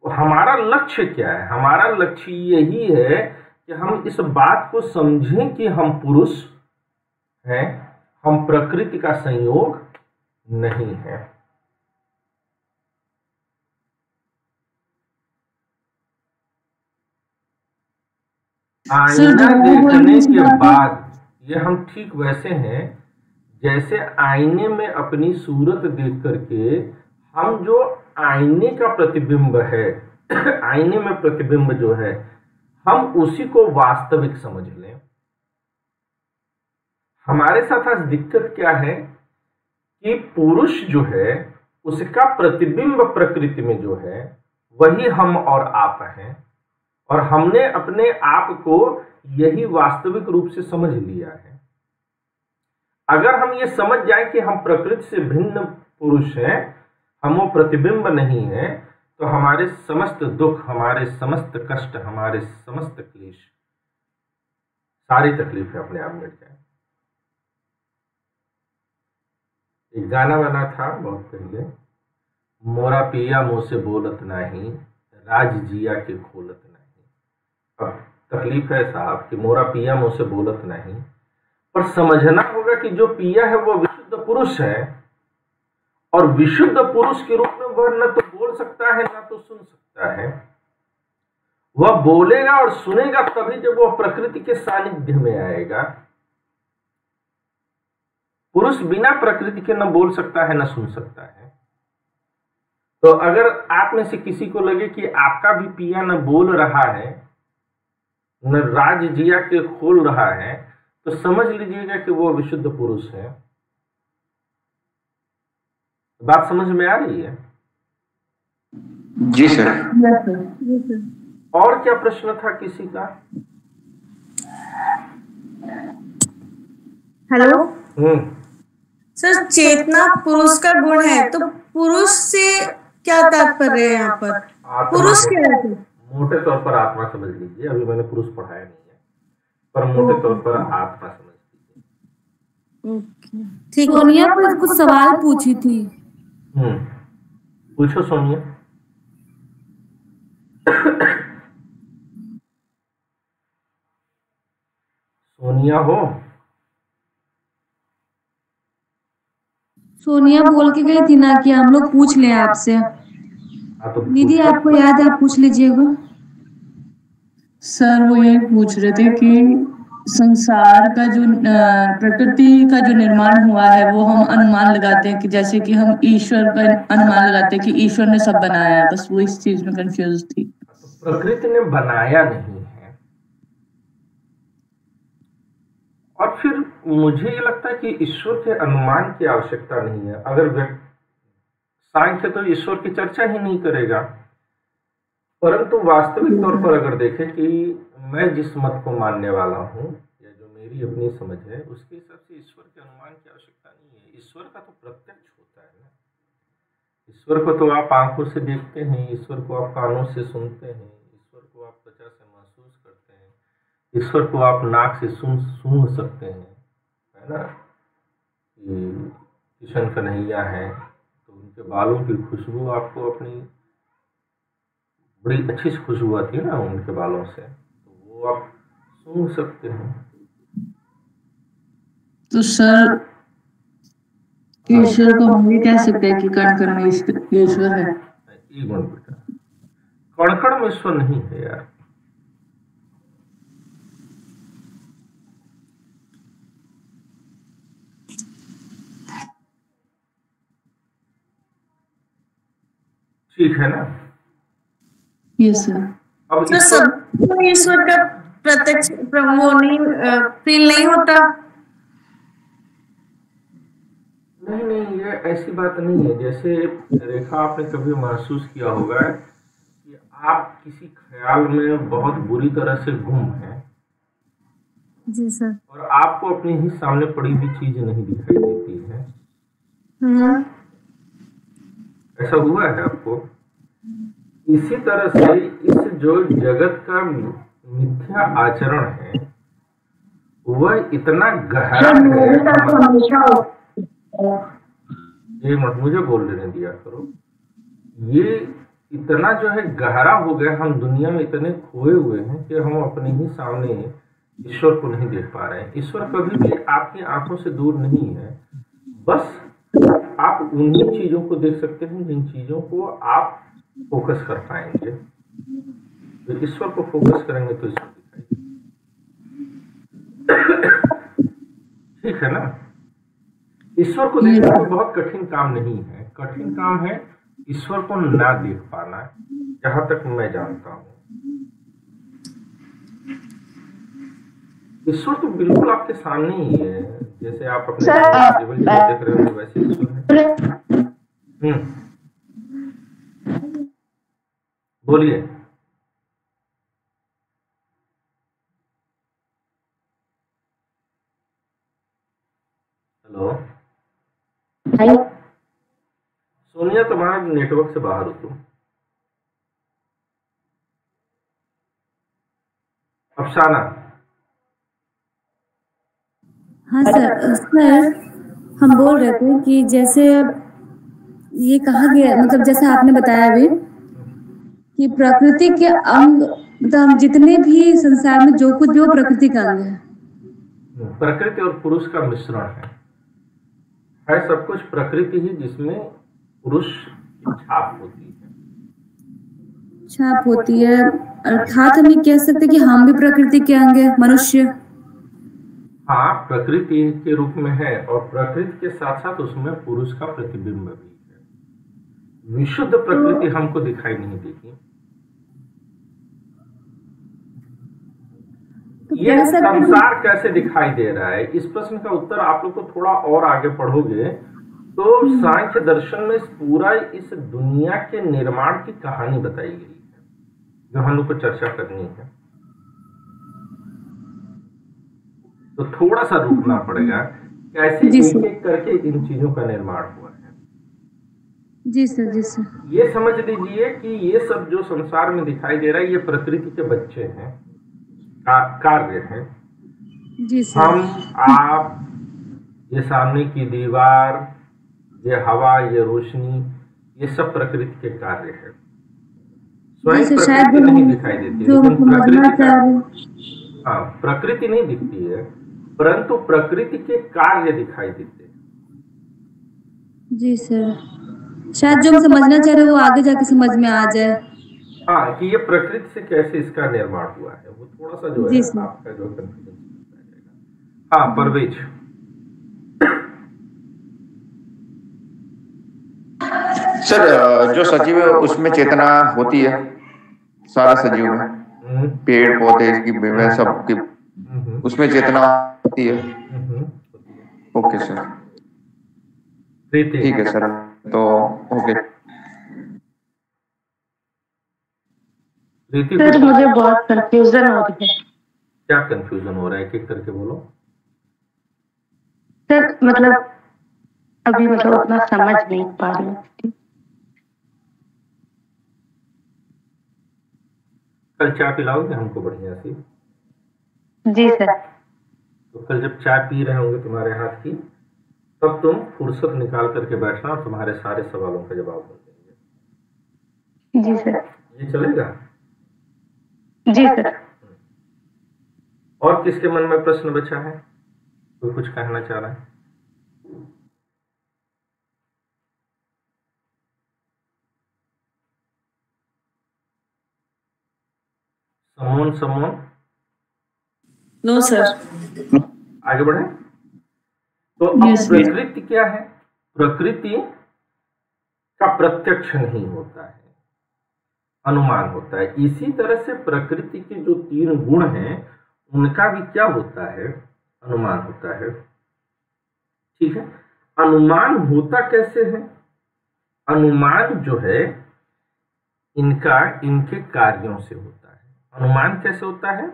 हमारा लक्ष्य क्या है? हमारा लक्ष्य यही है कि हम इस बात को समझें कि हम पुरुष हैं, हम प्रकृति का संयोग नहीं है। आईना देखने के बाद ये हम ठीक वैसे हैं जैसे आईने में अपनी सूरत देख करके हम जो आईने का प्रतिबिंब है आईने में प्रतिबिंब जो है हम उसी को वास्तविक समझ लें। हमारे साथ आज दिक्कत क्या है कि पुरुष जो है उसका प्रतिबिंब प्रकृति में जो है वही हम और आप हैं, और हमने अपने आप को यही वास्तविक रूप से समझ लिया है। अगर हम ये समझ जाएं कि हम प्रकृति से भिन्न पुरुष हैं, हम वो प्रतिबिंब नहीं है, तो हमारे समस्त दुख, हमारे समस्त कष्ट, हमारे समस्त क्लेश, सारी तकलीफें अपने आप मिट जाए। एक गाना बना था बहुत पहले, मोरा पिया मुँह से बोलत नहीं, राज जिया के खोलत नहीं। अब तकलीफ है साहब कि मोरा पिया मुँह से बोलत नहीं, पर समझना होगा कि जो पिया है वो विशुद्ध पुरुष है, और विशुद्ध पुरुष के रूप में वह न तो बोल सकता है न तो सुन सकता है। वह बोलेगा और सुनेगा तभी जब वह प्रकृति के सानिध्य में आएगा। पुरुष बिना प्रकृति के न बोल सकता है न सुन सकता है। तो अगर आप में से किसी को लगे कि आपका भी पिया न बोल रहा है न राज जिया के खोल रहा है, तो समझ लीजिएगा कि वो विशुद्ध पुरुष है। बात समझ में आ रही है? जी सर। और क्या प्रश्न था किसी का? हेलो सर, चेतना पुरुष का गुण है, तो पुरुष से क्या तात्पर्य है यहाँ पर? पुरुष क्या है? मोटे तौर पर आत्मा समझ लीजिए। अभी मैंने पुरुष पढ़ाया नहीं है, पर मोटे तौर पर आत्मा समझ लीजिए। ठीक। सोनिया को कुछ सवाल पूछी थी। पूछो सोनिया। सोनिया हो? सोनिया बोल के गई थी ना कि हम लोग पूछ लें आपसे। तो दीदी आपको याद है, आप पूछ लीजिएगा। सर वो ये पूछ रहे थे कि संसार का जो प्रकृति का जो निर्माण हुआ है वो हम अनुमान लगाते हैं कि जैसे कि हम ईश्वर का अनुमान लगाते हैं कि ईश्वर ने सब बनाया है। बस वो इस चीज में कंफ्यूज थी। प्रकृति ने बनाया नहीं है। और फिर मुझे ये लगता है कि ईश्वर के अनुमान की आवश्यकता नहीं है। अगर सांख्य तो ईश्वर की चर्चा ही नहीं करेगा, परंतु वास्तविक तौर पर अगर देखें कि मैं जिस मत को मानने वाला हूँ या जो मेरी अपनी समझ है, उसके हिसाब से ईश्वर के अनुमान की आवश्यकता नहीं है। ईश्वर का तो प्रत्यक्ष होता है ना। ईश्वर को तो आप आंखों से देखते हैं, ईश्वर को आप कानों से सुनते हैं, ईश्वर को आप त्वचा से महसूस करते हैं, ईश्वर को आप नाक से सूंघ सकते हैं, है ना। कि किशन कन्हैया है तो तो उनके बालों की खुशबू आपको अपनी बड़ी अच्छी सी खुशबू आती है ना उनके बालों से, तो वो आप सूंघ सकते हैं। तो सर ईश्वर को हम ये कह सकते हैं कि कण कण में ईश्वर है? एक मिनट बेटा, कण कण में ईश्वर नहीं है यार। ठीक है ना? Yes sir. अब तो सब ईश्वर का प्रत्यक्ष वो नहीं फील नहीं होता? नहीं, ये ऐसी बात नहीं है। जैसे रेखा, आपने कभी महसूस किया होगा कि आप किसी ख्याल में बहुत बुरी तरह से गुम हैं। जी सर। और आपको अपनी ही सामने पड़ी हुई चीज नहीं दिखाई देती है। ऐसा हुआ है आपको? इसी तरह से इस जो जगत का मिथ्या आचरण है वह इतना गहरा है। ये मत मुझे बोल लेने दिया करो। ये इतना जो है गहरा हो गया, हम दुनिया में इतने खोए हुए हैं कि हम अपने ही सामने ईश्वर को नहीं देख पा रहे हैं। ईश्वर कभी भी आपकी आंखों से दूर नहीं है, बस आप उन्हीं चीजों को देख सकते हैं जिन चीजों को आप फोकस कर पाएंगे। तो ईश्वर को फोकस करेंगे तो ईश्वर दिखाई। ठीक है ना? ईश्वर को देखना तो बहुत कठिन काम नहीं है। कठिन काम है ईश्वर को ना देख पाना, जहां तक मैं जानता हूं। ईश्वर तो बिल्कुल आपके सामने ही है। जैसे आप अपने जीवन को देख रहे हो वैसे ईश्वर है। बोलिए। हेलो सोनिया, तुम्हारा नेटवर्क से बाहर हो तुम। अफसाना। हाँ सर। सर हम बोल रहे थे कि जैसे ये कहा गया, मतलब जैसे आपने बताया अभी कि प्रकृति के अंग, मतलब जितने भी संसार में जो कुछ भी वो प्रकृति का अंग है। प्रकृति और पुरुष का मिश्रण है सब कुछ प्रकृति ही, जिसमें पुरुष की छाप होती है। छाप होती है, अर्थात हम ये कह सकते हैं कि हम भी प्रकृति के अंग है, मनुष्य। हाँ, प्रकृति के रूप में है, और प्रकृति के साथ साथ उसमें पुरुष का प्रतिबिंब भी है। विशुद्ध प्रकृति हमको दिखाई नहीं देती। ये संसार कैसे दिखाई दे रहा है, इस प्रश्न का उत्तर आप लोग को थोड़ा और आगे पढ़ोगे तो सांख्य दर्शन में पूरा इस दुनिया के निर्माण की कहानी बताई गई है, जो हम लोग को चर्चा करनी है। तो थोड़ा सा रुकना पड़ेगा, कैसे एक एक करके इन चीजों का निर्माण हुआ है। जी सर, जी सर। ये समझ लीजिए कि ये सब जो संसार में दिखाई दे रहा है, ये प्रकृति के बच्चे हैं, कार्य हैं। जी सर। हम, आप, ये सामने की दीवार, ये हवा, ये रोशनी, ये सब प्रकृति के कार्य है। स्वयं प्रकृति नहीं दिखाई देती, लेकिन प्रकृति का, हाँ, प्रकृति नहीं दिखती है, परंतु प्रकृति के कार्य दिखाई देते हैं। जी सर, शायद जो हम समझना चाह रहे हैं वो आगे जाके समझ में आ जाए। हाँ, कि ये प्रकृति से कैसे इसका निर्माण हुआ है, वो थोड़ा सा जो है आपका जो कंफ्यूजन। हाँ परवेज। सर, जो सजीव है उसमें चेतना होती है, सारा सजीव में, पेड़ पौधे की सब की, उसमें चेतना होती है। ओके सर, ठीक है सर। तो ओके सर, मुझे बहुत कंफ्यूजन हो रही है। क्या कंफ्यूजन हो रहा है, एक एक करके बोलो। सर मतलब अभी उतना समझ नहीं पा रही हूँ। कल चाय पिलाओगे हमको बढ़िया सी? जी सर। तो कल जब चाय पी रहे होंगे तुम्हारे हाथ की, तब तुम फुर्सत निकाल करके बैठना और तुम्हारे सारे सवालों का जवाब हो देंगे। जी सर। ये चलेगा? जी सर। और किसके मन में प्रश्न बचा है? कोई कुछ कहना चाह रहा है? समोन नो सर। आगे बढ़े। तो अब Yes, sir. प्रकृति क्या है? प्रकृति का प्रत्यक्ष नहीं होता है, अनुमान होता है। इसी तरह से प्रकृति के जो 3 गुण हैं उनका भी क्या होता है? अनुमान होता है। ठीक है। अनुमान होता कैसे है? अनुमान जो है इनके कार्यों से होता है। अनुमान कैसे होता है?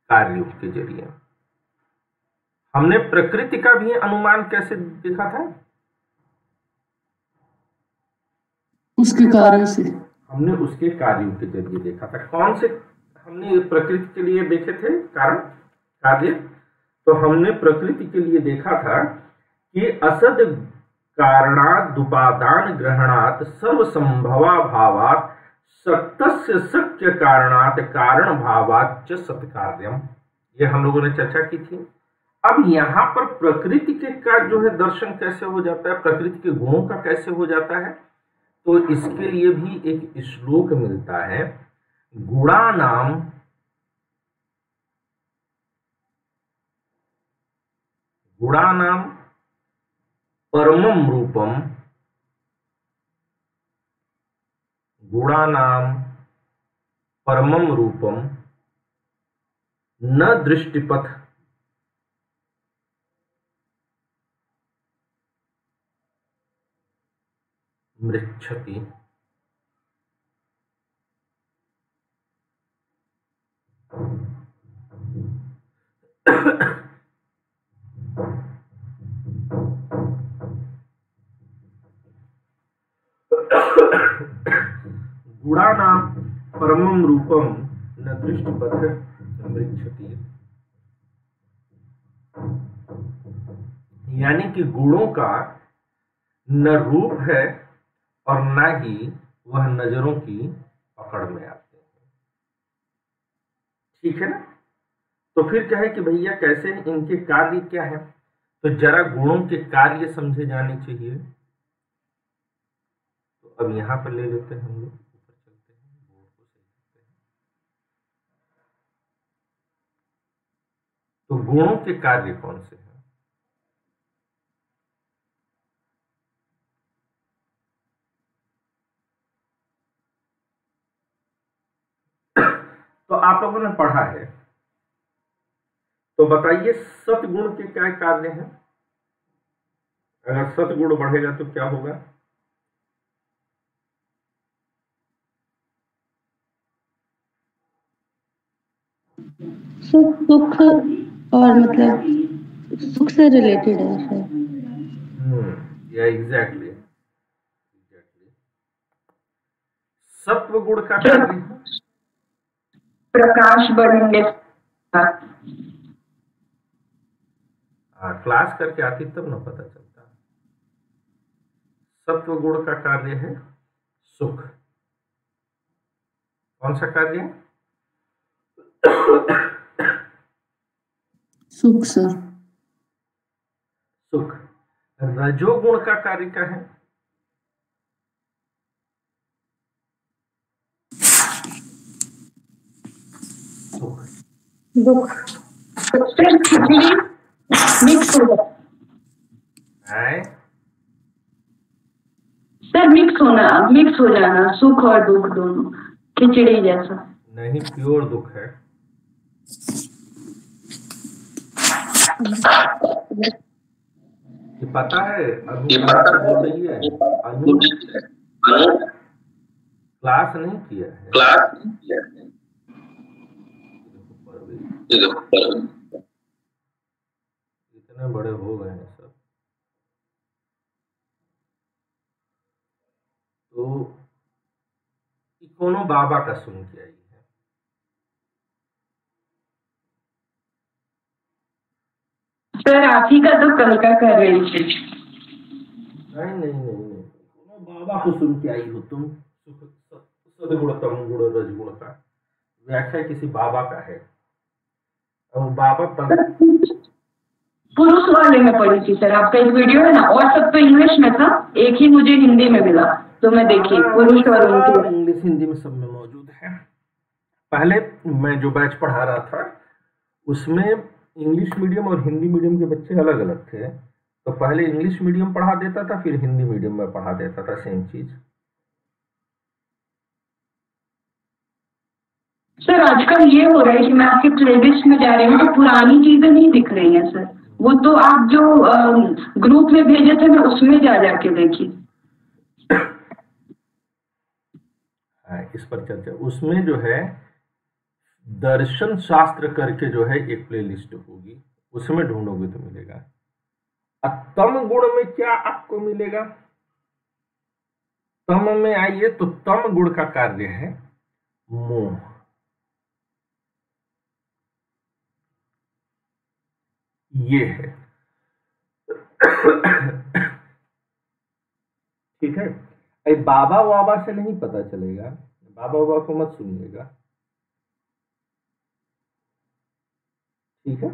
कार्यों के जरिए। हमने प्रकृति का भी अनुमान कैसे देखा था? उसके कार्यों से। हमने उसके कार्यों के जरिए देखा था। कौन से हमने प्रकृति के लिए देखे थे कारण कार्य? तो हमने प्रकृति के लिए देखा था कि असद कारणात् उपादान ग्रहणात् सर्वसंभवा भावात् सत्तस्य शक्य कारणात् कारण भावात् च सत्कार्यम। ये हम लोगों ने चर्चा की थी। अब यहाँ पर प्रकृति के का जो है दर्शन कैसे हो जाता है, प्रकृति के गुणों का कैसे हो जाता है, तो इसके लिए भी एक श्लोक मिलता है। गुणानाम परमम रूपम, गुणानाम परमम रूपम न दृष्टिपथ मृच्छति। गुणानाम परमम रूपम न दृष्टिपथ मृच्छति। यानी कि गुणों का न रूप है और न ही वह नजरों की पकड़ में आते हैं। ठीक है ना? तो फिर क्या है कि भैया कैसे इनके कार्य क्या है? तो जरा गुणों के कार्य समझे जाने चाहिए। तो अब यहां पर ले लेते हैं हम लोग, ऊपर चलते हैं, बोर्ड को सही करते हैं। तो गुणों के कार्य कौन से हैं? तो आप लोगों ने पढ़ा है, तो बताइए सतगुण के क्या कार्य हैं? अगर सतगुण बढ़ेगा तो क्या होगा? सुख और मतलब सुख से रिलेटेड है सर। या एग्जैक्टली। सत्व गुण का कार्य है प्रकाश बढ़ने। क्लास करके आती तब ना पता चलता। सत्व गुण का कार्य है सुख। कौन सा कार्य है? सुख सर। सुख। रजोगुण का कार्य क्या है? सुख। दुख। मिक्स हो जाए सर, मिक्स हो जाना सुख और दुख दोनों, खिचड़ी जैसा। नहीं, प्योर दुख है। ये पता है अनु बोल रही है, अनु क्लास नहीं किया है। इतने बड़े हो गए हैं सब, तो कोनो बाबा का सुन के आई है। सर आप ही का तो कल का कर रही थी। नहीं नहीं नहीं नहीं, बाबा को सुन के आई हो तुम। सदगुण तम गुण रजगुण का व्याख्या किसी बाबा का है, और बाबा पुरुष वाले में पढ़ी थी सर, आपका एक वीडियो है ना, और सब तो इंग्लिश में था, एक ही मुझे हिंदी में मिला, तो मैं देखी पुरुष और उनकी इंग्लिश हिंदी में सब में मौजूद है। पहले मैं जो बैच पढ़ा रहा था उसमें इंग्लिश मीडियम और हिंदी मीडियम के बच्चे अलग अलग थे, तो पहले इंग्लिश मीडियम पढ़ा देता था, फिर हिंदी मीडियम में पढ़ा देता था, सेम चीज। सर आजकल ये हो रहा है कि मैं आपके प्लेलिस्ट में जा रही हूँ तो पुरानी चीजें नहीं दिख रही हैं सर, वो तो आप जो ग्रुप में भेजे थे मैं उसमें जाके देखी। इस पर चर्चा, उसमें जो है दर्शन शास्त्र करके जो है एक प्लेलिस्ट होगी, उसमें ढूंढोगे तो मिलेगा। तम गुण में क्या आपको मिलेगा? तम में आइए तो तम गुण का कार्य है मोह। ये है ठीक है। बाबा वाबा से नहीं पता चलेगा, बाबा वाबा को मत सुनिएगा, ठीक है।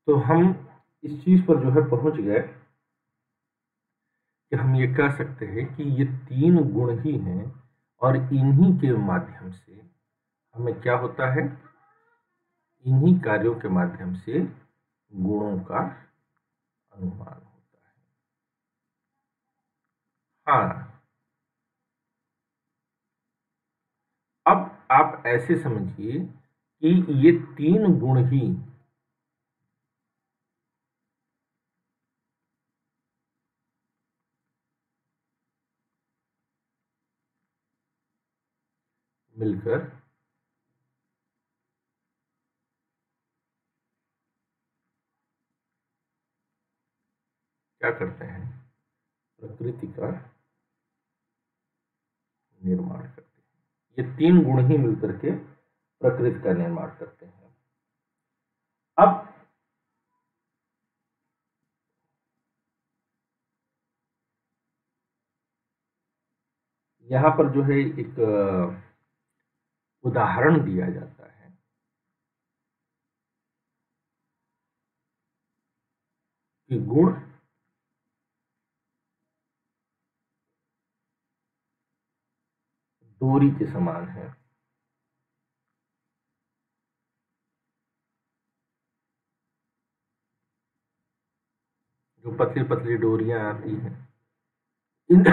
तो हम इस चीज पर जो है पहुंच गए कि हम ये कह सकते हैं कि ये तीन गुण ही हैं, और इन्हीं के माध्यम से हमें क्या होता है, इन्हीं कार्यों के माध्यम से गुणों का अनुमान होता है। हाँ, अब आप ऐसे समझिए कि ये तीन गुण ही मिलकर क्या करते हैं, प्रकृति का निर्माण करते हैं। ये तीन गुण ही मिलकर के प्रकृति का निर्माण करते हैं। अब यहां पर जो है एक उदाहरण दिया जाता है कि गुण डोरी के समान है। जो पतली पतली डोरियां आती हैं, इन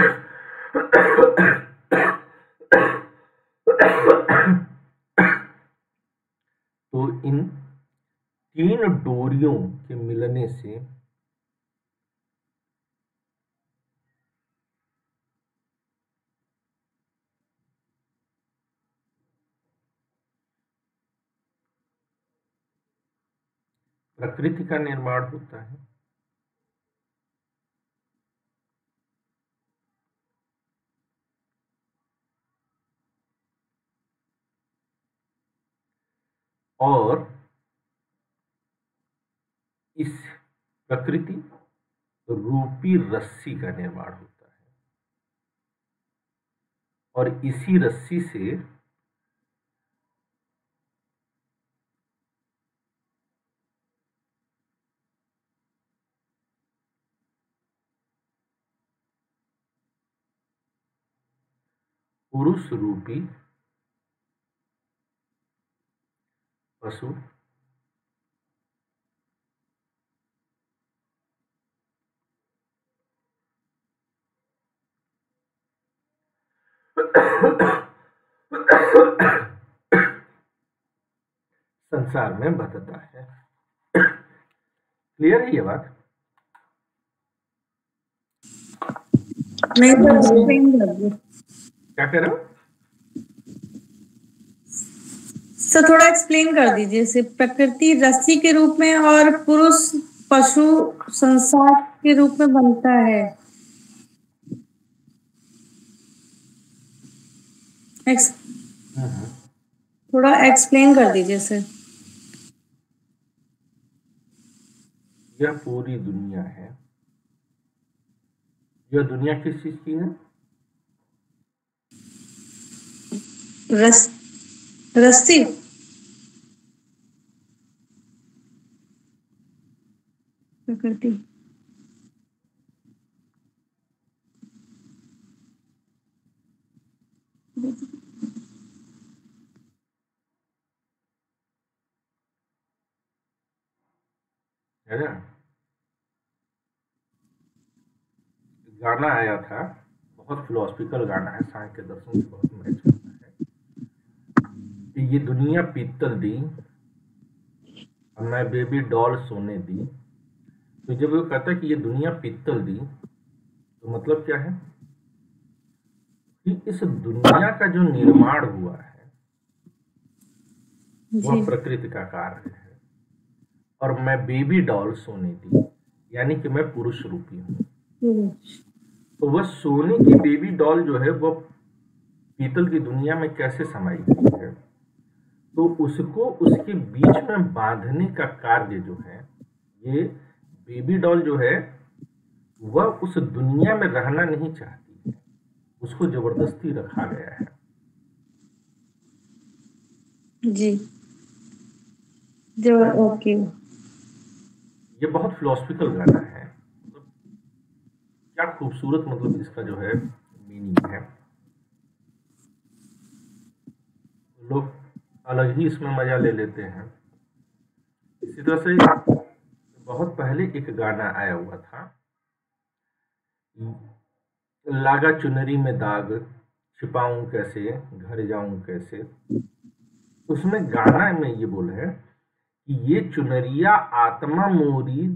तो इन तीन डोरियों के मिलने से प्रकृति का निर्माण होता है। और इस प्रकृति रूपी रस्सी का निर्माण होता है, और इसी रस्सी से पुरुष रूपी पशु संसार में बदलता है। क्लियर है ये बात? नहीं तो क्या कह रहे हो? सर थोड़ा एक्सप्लेन कर दीजिए, जैसे प्रकृति रस्सी के रूप में और पुरुष पशु संसार के रूप में बनता है। थोड़ा एक्सप्लेन कर दीजिए सर। यह पूरी दुनिया है। यह दुनिया किस चीज की है? रस्सी। प्रकृति। है ना? गाना आया था, बहुत फिलोसफिकल गाना है, सांख्य दर्शन से बहुत मैच करता है। ये दुनिया पीतल दी और मैं बेबी डॉल सोने दी। तो जब वो कहता है कि ये दुनिया पीतल दी, तो मतलब क्या है कि इस दुनिया का जो निर्माण हुआ है वह प्रकृति का कार्य है। और मैं बेबी डॉल सोने दी, यानी कि मैं पुरुष रूपी हूँ। तो वह सोने की बेबी डॉल जो है वह पीतल की दुनिया में कैसे समाई गई है, तो उसको उसके बीच में बांधने का कार्य जो है, ये बेबी डॉल जो है वह उस दुनिया में रहना नहीं चाहती है, उसको जबरदस्ती रखा गया है। जी जो ओके। ये बहुत फिलोसफिकल गाना है, मतलब क्या खूबसूरत, मतलब इसका जो है मीनिंग है। लोग अलग ही इसमें मजा ले लेते हैं। इसी तरह से बहुत पहले एक गाना आया हुआ था, लागा चुनरी में दाग छिपाऊं कैसे घर जाऊं कैसे। उसमें गाना में ये बोल है कि ये चुनरिया आत्मा मोरी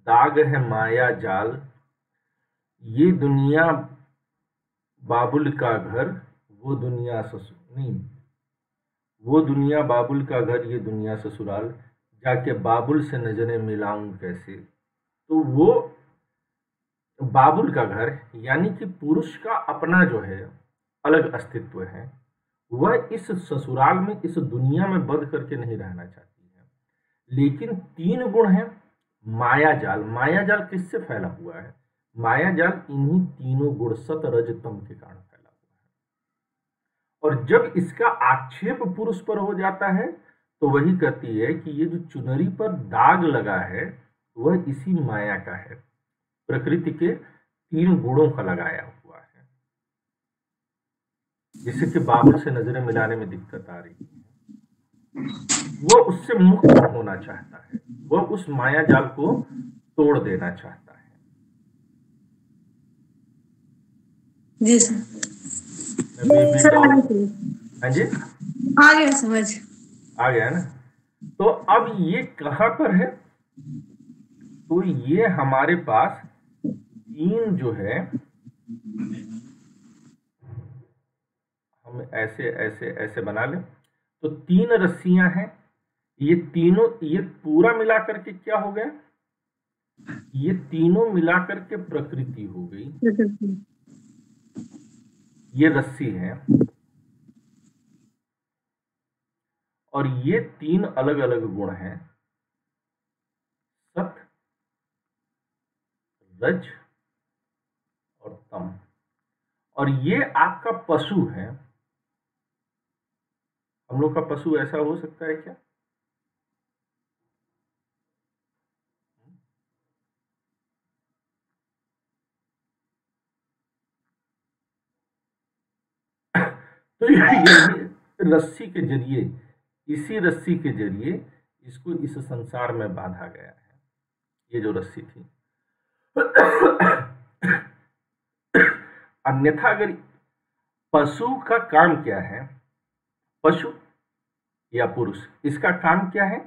दाग है माया जाल, ये दुनिया बाबुल का घर वो दुनिया ससुर नहीं, वो दुनिया बाबुल का घर ये दुनिया ससुराल, जाके बाबुल से नजरें मिलाऊं कैसे। तो वो बाबुल का घर यानी कि पुरुष का अपना जो है अलग अस्तित्व है, वह इस ससुराल में, इस दुनिया में बंद करके नहीं रहना चाहती है। लेकिन तीन गुण हैं। मायाजाल, मायाजाल किससे फैला हुआ है? मायाजाल इन्हीं तीनों गुण सत रज तम के कारण फैला हुआ है। और जब इसका आक्षेप पुरुष पर हो जाता है तो वही कहती है कि ये जो चुनरी पर दाग लगा है वह इसी माया का है, प्रकृति के तीन गुणों का लगाया हुआ है, जिससे कि बाबुल से नजरें मिलाने में दिक्कत आ रही है। वह उससे मुक्त होना चाहता है, वह उस माया जाल को तोड़ देना चाहता है। जी सर। हाँ जी, आ गया समझ, आ गया ना। तो अब ये कहां पर है? तो ये हमारे पास तीन जो है, हम ऐसे ऐसे ऐसे बना लें तो तीन रस्सियां हैं। ये तीनों, ये पूरा मिलाकर के क्या हो गया? ये तीनों मिलाकर के प्रकृति हो गई। ये रस्सी है और ये तीन अलग अलग गुण हैं, सत, रज और तम। और ये आपका पशु है। हम लोग का पशु ऐसा हो सकता है क्या? तो ये रस्सी के जरिए, इसी रस्सी के जरिए इसको इस संसार में बांधा गया है। ये जो रस्सी थी अन्यथा अगर पशु का काम क्या है, पशु या पुरुष, इसका काम क्या है?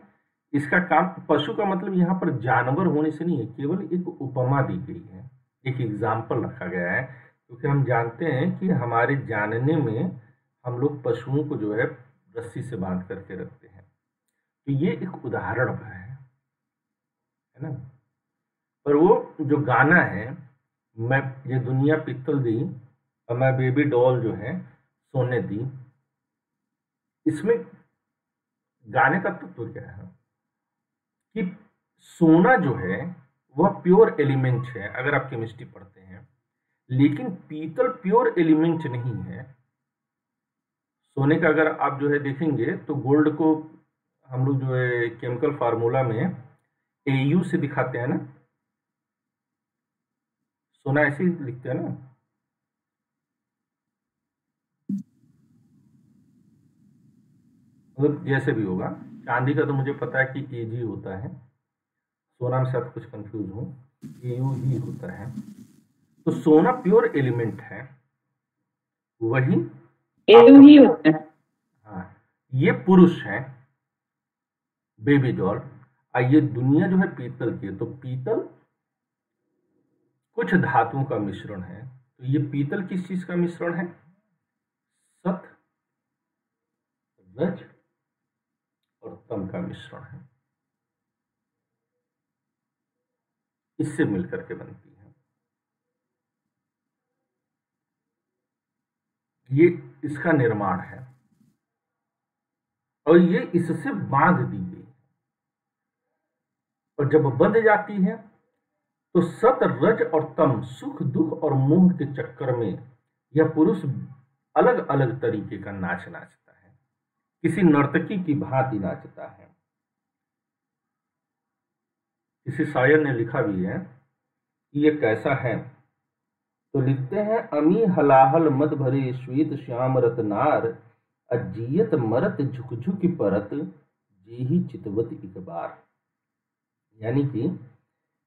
इसका काम, पशु का मतलब यहाँ पर जानवर होने से नहीं है, केवल एक उपमा दी गई है, एक एग्जाम्पल रखा गया है। क्योंकि हम जानते हैं कि हमारे जानने में हम लोग पशुओं को जो है रस्सी से बांध करके रखते हैं। तो ये एक उदाहरण है ना। पर वो जो गाना है, मैं ये दुनिया पीतल दी और मैं बेबी डॉल जो है सोने दी, इसमें गाने का तत्व क्या है कि सोना जो है वह प्योर एलिमेंट है अगर आप केमिस्ट्री पढ़ते हैं, लेकिन पीतल प्योर एलिमेंट नहीं है। सोने का अगर आप जो है देखेंगे तो गोल्ड को हम लोग जो है केमिकल फार्मूला में AU से दिखाते हैं ना, सोना ऐसे ही लिखते हैं ना। मतलब जैसे भी होगा, चांदी का तो मुझे पता है कि AG होता है, सोना में शायद कुछ कंफ्यूज हूँ, AU ही होता है। तो सोना प्योर एलिमेंट है, वही AU ही होता है। हाँ, ये पुरुष है बेबी डॉल, और ये दुनिया जो है पीतल की है। तो पीतल कुछ धातुओं का मिश्रण है। तो ये पीतल किस चीज का मिश्रण है? सत, रज और तम का मिश्रण है, इससे मिलकर के बनती है। ये इसका निर्माण है और ये इससे बांध दी गई, और जब बंध जाती है तो सत, रज और तम, सुख दुख और मोह के चक्कर में यह पुरुष अलग अलग तरीके का नाच नाचता है, किसी नर्तकी की भांति नाचता है। किसी शायर ने लिखा भी है कि ये कैसा है, तो लिखते हैं, अमी हलाहल मद भरे श्वेत श्याम रतनार, अजियत मरत झुक झुक परत, जेही चितवत एक बार। यानी कि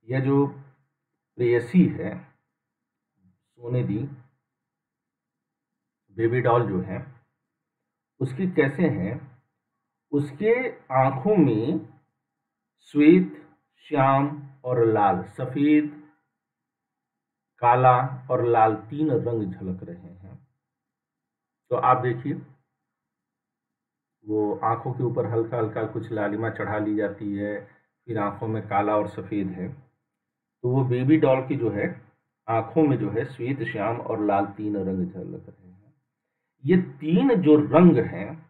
यह जो प्रेयसी है सोने दी बेबी डॉल जो है, उसकी कैसे हैं, उसके आंखों में श्वेत, श्याम और लाल, सफेद, काला और लाल 3 रंग झलक रहे हैं। तो आप देखिए, वो आंखों के ऊपर हल्का हल्का कुछ लालिमा चढ़ा ली जाती है, फिर आंखों में काला और सफेद है। तो वो बेबी डॉल की जो है आंखों में जो है श्वेत, श्याम और लाल 3 रंग झलक रहे हैं। ये 3 जो रंग हैं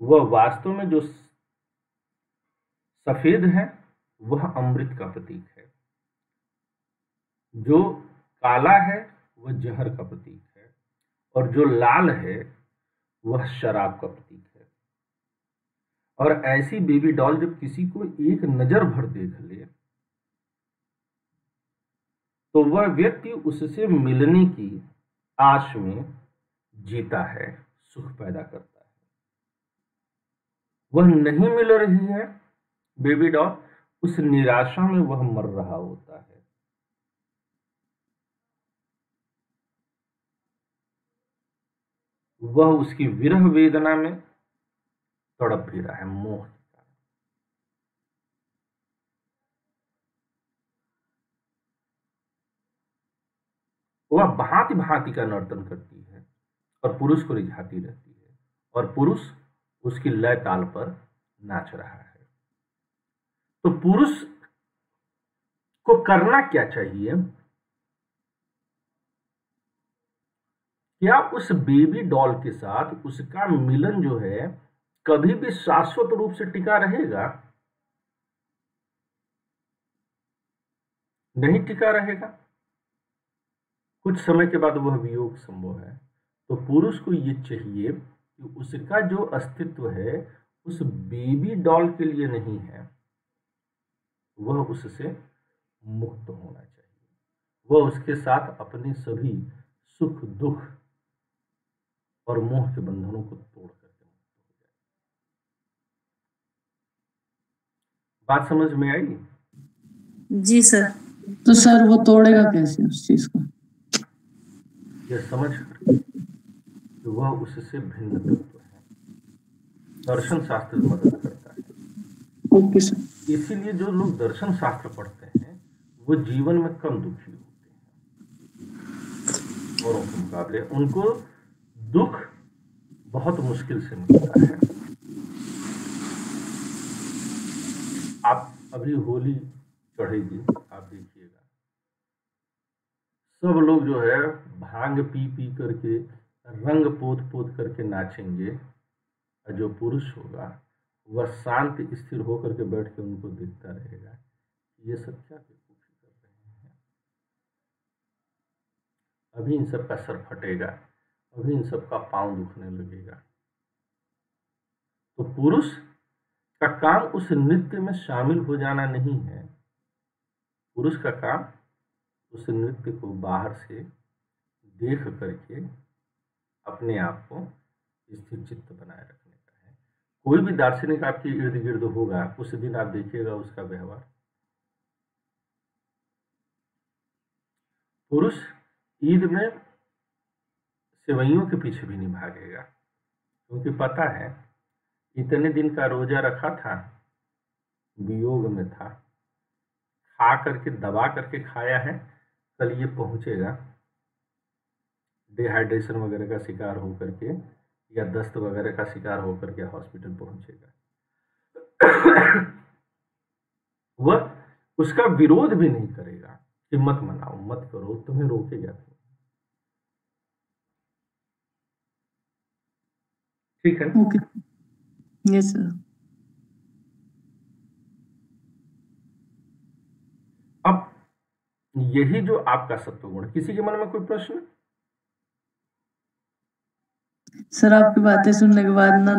वह वास्तव में जो सफेद है वह अमृत का प्रतीक है, जो काला है वह जहर का प्रतीक है, और जो लाल है वह शराब का प्रतीक है। और ऐसी बेबी डॉल जब किसी को एक नजर भर देख ले तो वह व्यक्ति उससे मिलने की आश में जीता है, सुख पैदा करता है। वह नहीं मिल रही है बेबी डॉल, उस निराशा में वह मर रहा होता है। वह उसकी विरह वेदना में तड़प भी रहा है, मोह। वह भांति भांति का नर्तन करती है और पुरुष को रिझाती रहती है, और पुरुष उसकी लय ताल पर नाच रहा है। तो पुरुष को करना क्या चाहिए? क्या उस बेबी डॉल के साथ उसका मिलन जो है कभी भी शाश्वत रूप से टिका रहेगा? नहीं टिका रहेगा, कुछ समय के बाद वह वियोग संभव है। तो पुरुष को ये चाहिए कि उसका जो अस्तित्व है उस बेबी डॉल के लिए नहीं है, वह उससे मुक्त होना चाहिए। वह उसके साथ अपने सभी सुख दुख और मोह के बंधनों को तोड़ करके मुक्त हो जाए। बात समझ में आई? जी सर। तो सर वो तोड़ेगा कैसे उस चीज को? यह समझ कर कि वह उससे भिन्न तत्व है, दर्शन शास्त्र मदद करता है। Okay sir. इसीलिए जो लोग दर्शन शास्त्र पढ़ते हैं वो जीवन में कम दुखी होते हैं औरों के मुकाबले। उनको दुख बहुत मुश्किल से मिलता है। आप अभी होली चढ़ेगी, आप देखिएगा सब लोग जो है भांग पी पी करके रंग पोत पोत करके नाचेंगे, और जो पुरुष होगा वह शांत स्थिर होकर के बैठ के उनको देखता रहेगा। ये सब क्या बेवकूफ़ी कर रहे हैं। अभी इन सब का सर फटेगा, अभी इन सब का पाँव दुखने लगेगा। तो पुरुष का काम उस नृत्य में शामिल हो जाना नहीं है। पुरुष का काम उस नृत्य को बाहर से देख करके अपने आप को स्थिर चित्त बनाए रखने का है। कोई भी दार्शनिक आपके इर्द गिर्द होगा, उस दिन आप देखिएगा उसका व्यवहार। पुरुष ईद में सेवइयों के पीछे भी नहीं भागेगा, क्योंकि पता है इतने दिन का रोजा रखा था, वियोग में था, खा करके दबा करके खाया है, कल ये पहुंचेगा डिहाइड्रेशन वगैरह का शिकार होकर के या दस्त वगैरह का शिकार होकर के हॉस्पिटल पहुंचेगा। वह उसका विरोध भी नहीं करेगा कि मत मनाओ, मत करो, तुम्हें रोकेगा। ठीक है, ओके, यस सर। अब यही जो आपका सत्वगुण, किसी के मन में कोई प्रश्न? सर आपकी बातें सुनने के बाद ना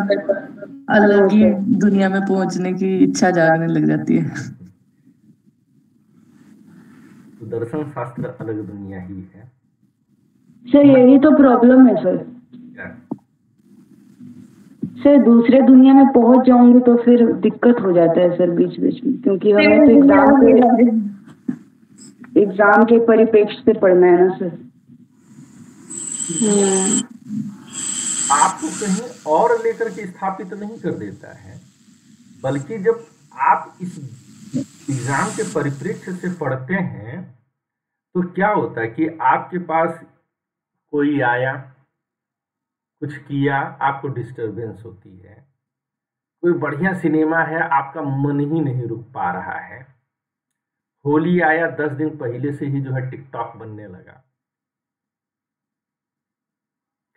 अलग ही दुनिया में पहुंचने की इच्छा जागने लग जाती है। तो दर्शन शास्त्र अलग दुनिया ही है सर। यही तो प्रॉब्लम है सर। क्या? सर दूसरे दुनिया में पहुंच जाऊंगी तो फिर दिक्कत हो जाता है सर बीच बीच में, क्योंकि हमें तो एग्जाम के परिप्रेक्ष्य से पढ़ना है ना सर। आपको कहीं और लेकर के स्थापित नहीं कर देता है, बल्कि जब आप इस एग्जाम के परिप्रेक्ष्य से पढ़ते हैं तो क्या होता है कि आपके पास कोई आया, कुछ किया, आपको डिस्टरबेंस होती है। कोई बढ़िया सिनेमा है, आपका मन ही नहीं रुक पा रहा है। होली आया, 10 दिन पहले से ही जो है टिकटॉक बनने लगा,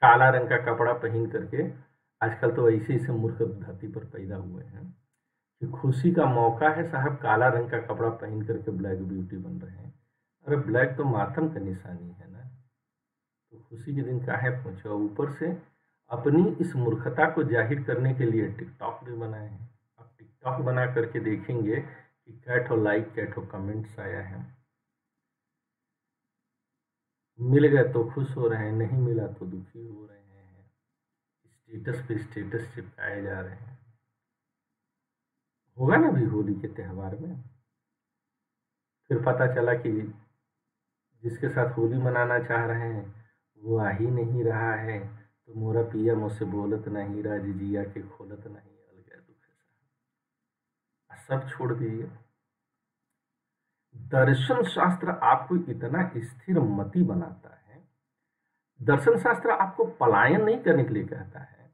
काला रंग का कपड़ा पहन करके। आजकल तो ऐसे ऐसे मूर्ख धरती पर पैदा हुए हैं कि खुशी का मौका है साहब, काला रंग का कपड़ा पहन करके ब्लैक ब्यूटी बन रहे हैं। अरे ब्लैक तो मातम का निशानी है ना, तो खुशी के दिन काहे पहुंचे। ऊपर से अपनी इस मूर्खता को जाहिर करने के लिए टिकटॉक भी बनाए हैं। अब टिकटॉक बना करके देखेंगे कि कैठो लाइक कैठो कमेंट्स आया है। मिल गए तो खुश हो रहे हैं, नहीं मिला तो दुखी हो रहे हैं। स्टेटस पे स्टेटस चिपकाए जा रहे हैं। होगा ना भी होली के त्यौहार में, फिर पता चला कि जिसके साथ होली मनाना चाह रहे हैं वो आ ही नहीं रहा है, तो मोरा पिया मुझसे बोलत नहीं, राजिया के खोलत नहीं, अलग दुख है। सब छोड़ दीजिए। दर्शन शास्त्र आपको इतना स्थिर मति बनाता है। दर्शन शास्त्र आपको पलायन नहीं करने के लिए कहता है।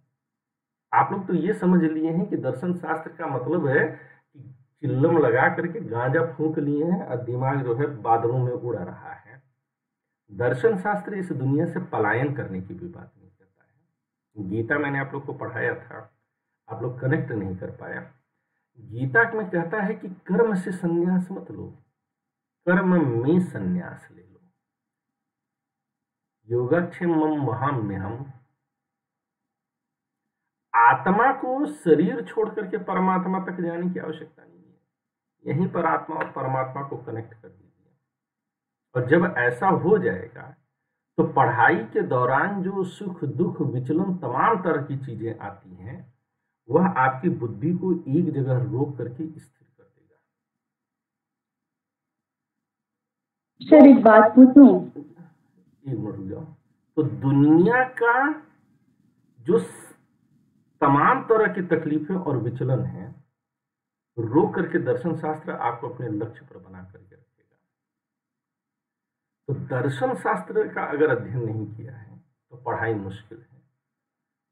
आप लोग तो ये समझ लिए हैं कि दर्शन शास्त्र का मतलब है कि चिल्लम लगा करके गांजा फूंक लिए हैं और दिमाग जो है बादलों में उड़ रहा है। दर्शन शास्त्र इस दुनिया से पलायन करने की भी बात नहीं करता है। गीता मैंने आप लोग को पढ़ाया था, आप लोग कनेक्ट नहीं कर पाया। गीता में कहता है कि कर्म से संन्यास मत लो, कर्म में संन्यास ले लो। योगक्षेमम महाम्यहम। आत्मा को शरीर छोड़ करके परमात्मा तक जाने की आवश्यकता नहीं है। यहीं पर आत्मा और परमात्मा को कनेक्ट कर दीजिए। और जब ऐसा हो जाएगा तो पढ़ाई के दौरान जो सुख दुख विचलन तमाम तरह की चीजें आती हैं, वह आपकी बुद्धि को एक जगह रोक करके स्थिर कर देगा। सर एक बात पूछूं? एक मिनट रुक जाओ। तो दुनिया का जो तमाम तरह की तकलीफें और विचलन हैं, रोक करके दर्शन शास्त्र आपको अपने लक्ष्य पर बना करके रखेगा। तो दर्शन शास्त्र का अगर अध्ययन नहीं किया है तो पढ़ाई मुश्किल है।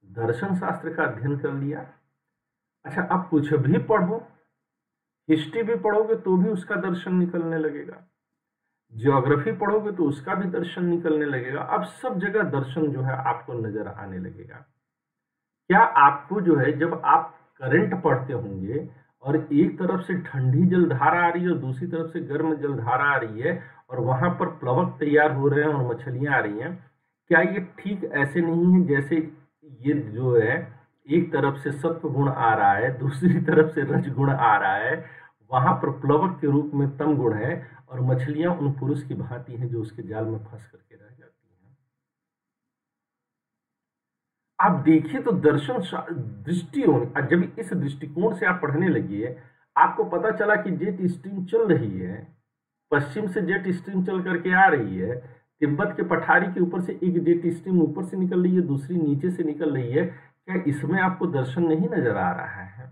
दर्शन शास्त्र का अध्ययन कर लिया, अच्छा अब कुछ भी पढ़ो, हिस्ट्री भी पढ़ोगे तो भी उसका दर्शन निकलने लगेगा, ज्योग्राफी पढ़ोगे तो उसका भी दर्शन निकलने लगेगा। अब सब जगह दर्शन जो है आपको नजर आने लगेगा। क्या आपको जो है, जब आप करंट पढ़ते होंगे और एक तरफ से ठंडी जलधारा आ रही है और दूसरी तरफ से गर्म जलधारा आ रही है और वहां पर प्लवक तैयार हो रहे हैं और मछलियां आ रही हैं, क्या ये ठीक ऐसे नहीं है जैसे ये जो है एक तरफ से सत्व गुण आ रहा है, दूसरी तरफ से रज गुण आ रहा है, वहां पर प्लवक के रूप में तम गुण है और मछलियां उन पुरुष की भांति हैं जो उसके जाल में फंस करके रह जाती हैं। आप देखिए तो दर्शन दृष्टि होने, जब इस दृष्टिकोण से आप पढ़ने लगिए, आपको पता चला कि जेट स्ट्रीम चल रही है, पश्चिम से जेट स्ट्रीम चल करके आ रही है, तिब्बत के पठारी के ऊपर से एक जेट स्ट्रीम ऊपर से निकल रही है, दूसरी नीचे से निकल रही है। क्या इसमें आपको दर्शन नहीं नजर आ रहा है?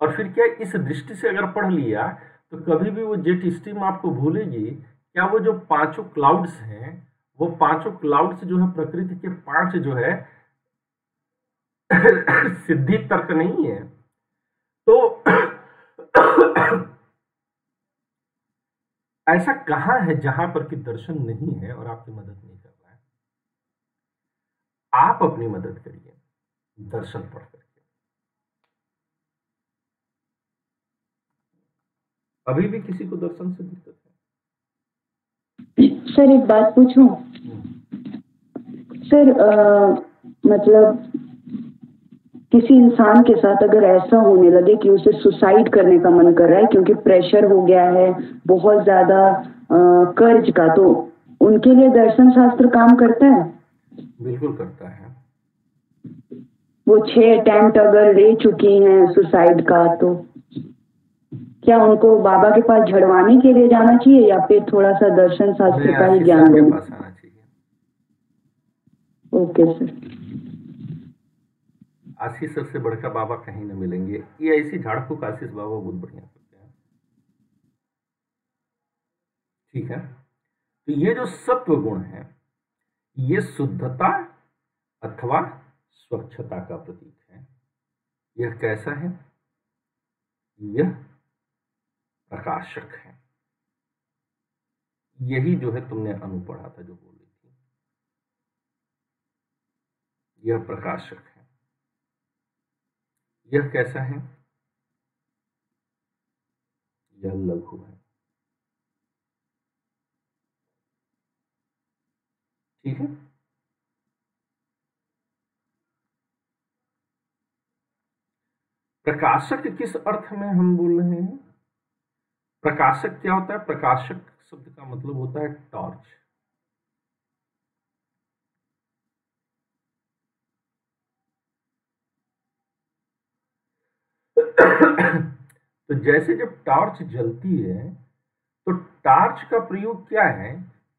और फिर क्या इस दृष्टि से अगर पढ़ लिया तो कभी भी वो जेट स्ट्रीम आपको भूलेगी? क्या वो जो पांचों क्लाउड्स हैं, वो पांचों क्लाउड्स जो है प्रकृति के पांच जो है सिद्धि तर्क नहीं है? तो ऐसा कहां है जहां पर कि दर्शन नहीं है और आपकी मदद नहीं कर रहा है? आप अपनी मदद करिए दर्शन पढ़ करके। अभी भी किसी को दर्शन से दिक्कत है? सर एक बात पूछूं? सर मतलब किसी इंसान के साथ अगर ऐसा होने लगे कि उसे सुसाइड करने का मन कर रहा है क्योंकि प्रेशर हो गया है बहुत ज्यादा कर्ज का, तो उनके लिए दर्शन शास्त्र काम करता है? बिल्कुल करता है। वो 6 अटेम्प्ट अगर ले चुकी हैं सुसाइड का, तो क्या उनको बाबा के पास झड़वाने के लिए जाना चाहिए या फिर थोड़ा सा दर्शन शास्त्र का ही ज्ञान लेना चाहिए? Okay sir. आशीष सर से बढ़कर बाबा कहीं न मिलेंगे। ये ऐसी झाड़फूक आशीष बाबा बहुत बढ़िया करते हैं। ठीक है, तो ये जो सत्व गुण है ये शुद्धता अथवा स्वच्छता का प्रतीक है। यह कैसा है? यह प्रकाशक है। यही जो है तुमने अनु पढ़ा था जो बोल रही थी, यह प्रकाशक है। यह कैसा है? यह लघु है। ठीक है, प्रकाशक किस अर्थ में हम बोल रहे हैं? प्रकाशक क्या होता है? प्रकाशक शब्द का मतलब होता है टॉर्च। तो जैसे जब टॉर्च जलती है तो टॉर्च का प्रयोग क्या है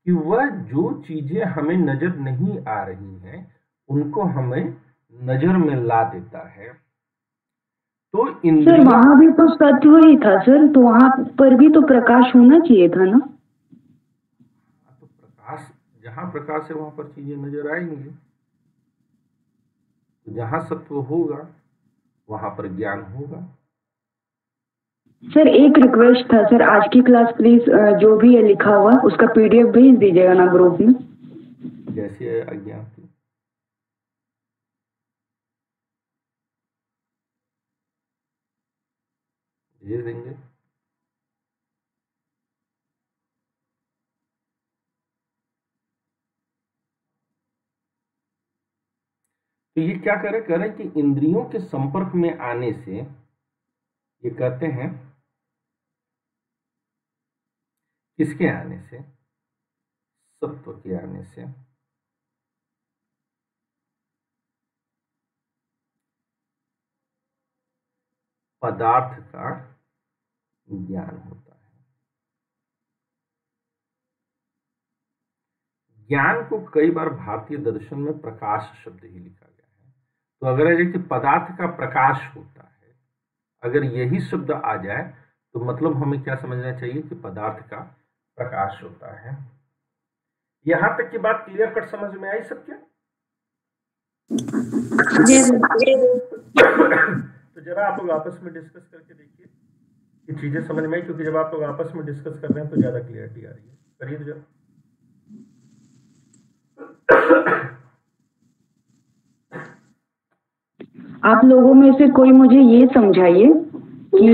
कि वह जो चीजें हमें नजर नहीं आ रही हैं उनको हमें नजर में ला देता है। तो सर वहां भी तो सत्व ही था सर, तो वहां पर भी तो प्रकाश होना चाहिए था ना? तो प्रकाश, जहां प्रकाश है वहां पर चीजें नजर आएंगी। जहां सत्व होगा वहां पर ज्ञान होगा। सर एक रिक्वेस्ट था सर, आज की क्लास प्लीज जो भी है लिखा हुआ उसका PDF भेज दीजिएगा ना ग्रुप में। जैसे आज्ञा आपकी। भेज देंगे। तो ये क्या करें कि इंद्रियों के संपर्क में आने से, ये कहते हैं किसके आने से? सत्व के आने से। पदार्थ का ज्ञान होता है। ज्ञान को कई बार भारतीय दर्शन में प्रकाश शब्द ही लिखा गया है। तो अगर है कि पदार्थ का प्रकाश होता है, अगर यही शब्द आ जाए तो मतलब हमें क्या समझना चाहिए कि पदार्थ का प्रकाश होता है। यहां तक की बात क्लियर कट समझ में आई सबके? जी। तो जरा आप लोग आपस में डिस्कस करके देखिए ये चीजें समझ में आई, क्योंकि जब आप लोग आपस में डिस्कस कर रहे हैं तो ज्यादा क्लियरिटी आ रही है। करिए तो जरा। आप लोगों में से कोई मुझे ये समझाइए कि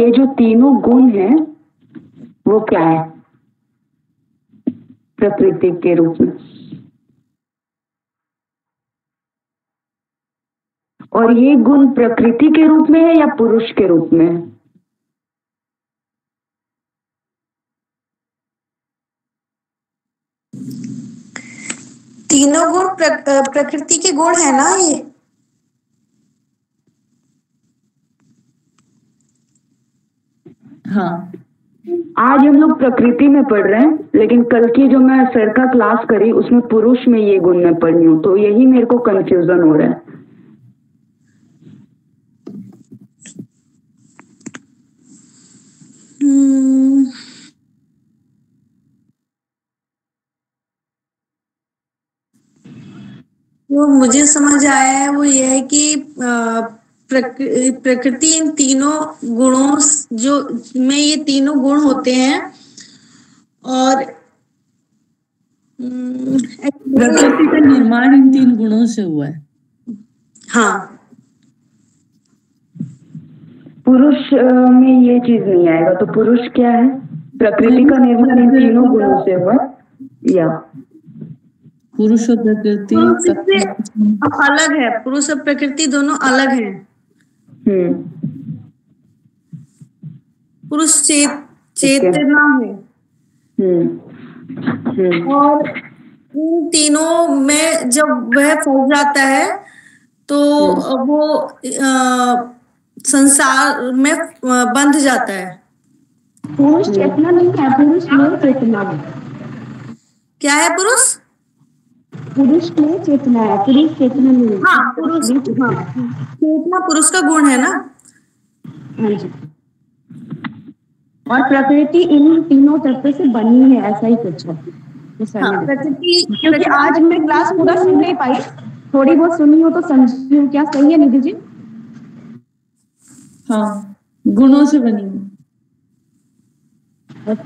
ये जो तीनों गुण हैं वो क्या है प्रकृति के रूप में, और ये गुण प्रकृति के रूप में है या पुरुष के रूप में है? तीनों गुण प्रकृति के गुण है ना ये। हाँ, आज हम लोग प्रकृति में पढ़ रहे हैं, लेकिन कल की जो मैं सर का क्लास करी उसमें पुरुष में ये गुण मैं पढ़ी हूँ, तो यही मेरे को कंफ्यूजन हो रहा है। वो मुझे समझ आया है वो ये है कि प्रकृति इन तीनों गुणों जो में ये तीनों गुण होते हैं, और प्रकृति का निर्माण इन 3 गुणों से हुआ है। हाँ, पुरुष में ये चीज नहीं आएगा, तो पुरुष क्या है? प्रकृति का निर्माण इन तीनों गुणों से हुआ या पुरुष और प्रकृति अलग है, पुरुष और प्रकृति दोनों अलग हैं। पुरुष चेतना है, और इन तीनों में जब वह फंस जाता है तो वो संसार में बंध जाता है। पुरुष चेतना नहीं है, पुरुष में चेतना है। क्या है पुरुष? पुरुष में चेतना है, पुरुष चेतना नहीं है। हाँ, पुरुष, हाँ, चेतना पुरुष का गुण है ना। हाँ जी। और प्रकृति इन तीनों तत्वों से बनी है, ऐसा ही कुछ है। हाँ, प्रकृति, क्योंकि आज मैं क्लास पूरा सुन नहीं पाई, थोड़ी बहुत सुनी हो तो समझी हूँ। क्या सही है निधि जी? हाँ, गुणों से बनी है।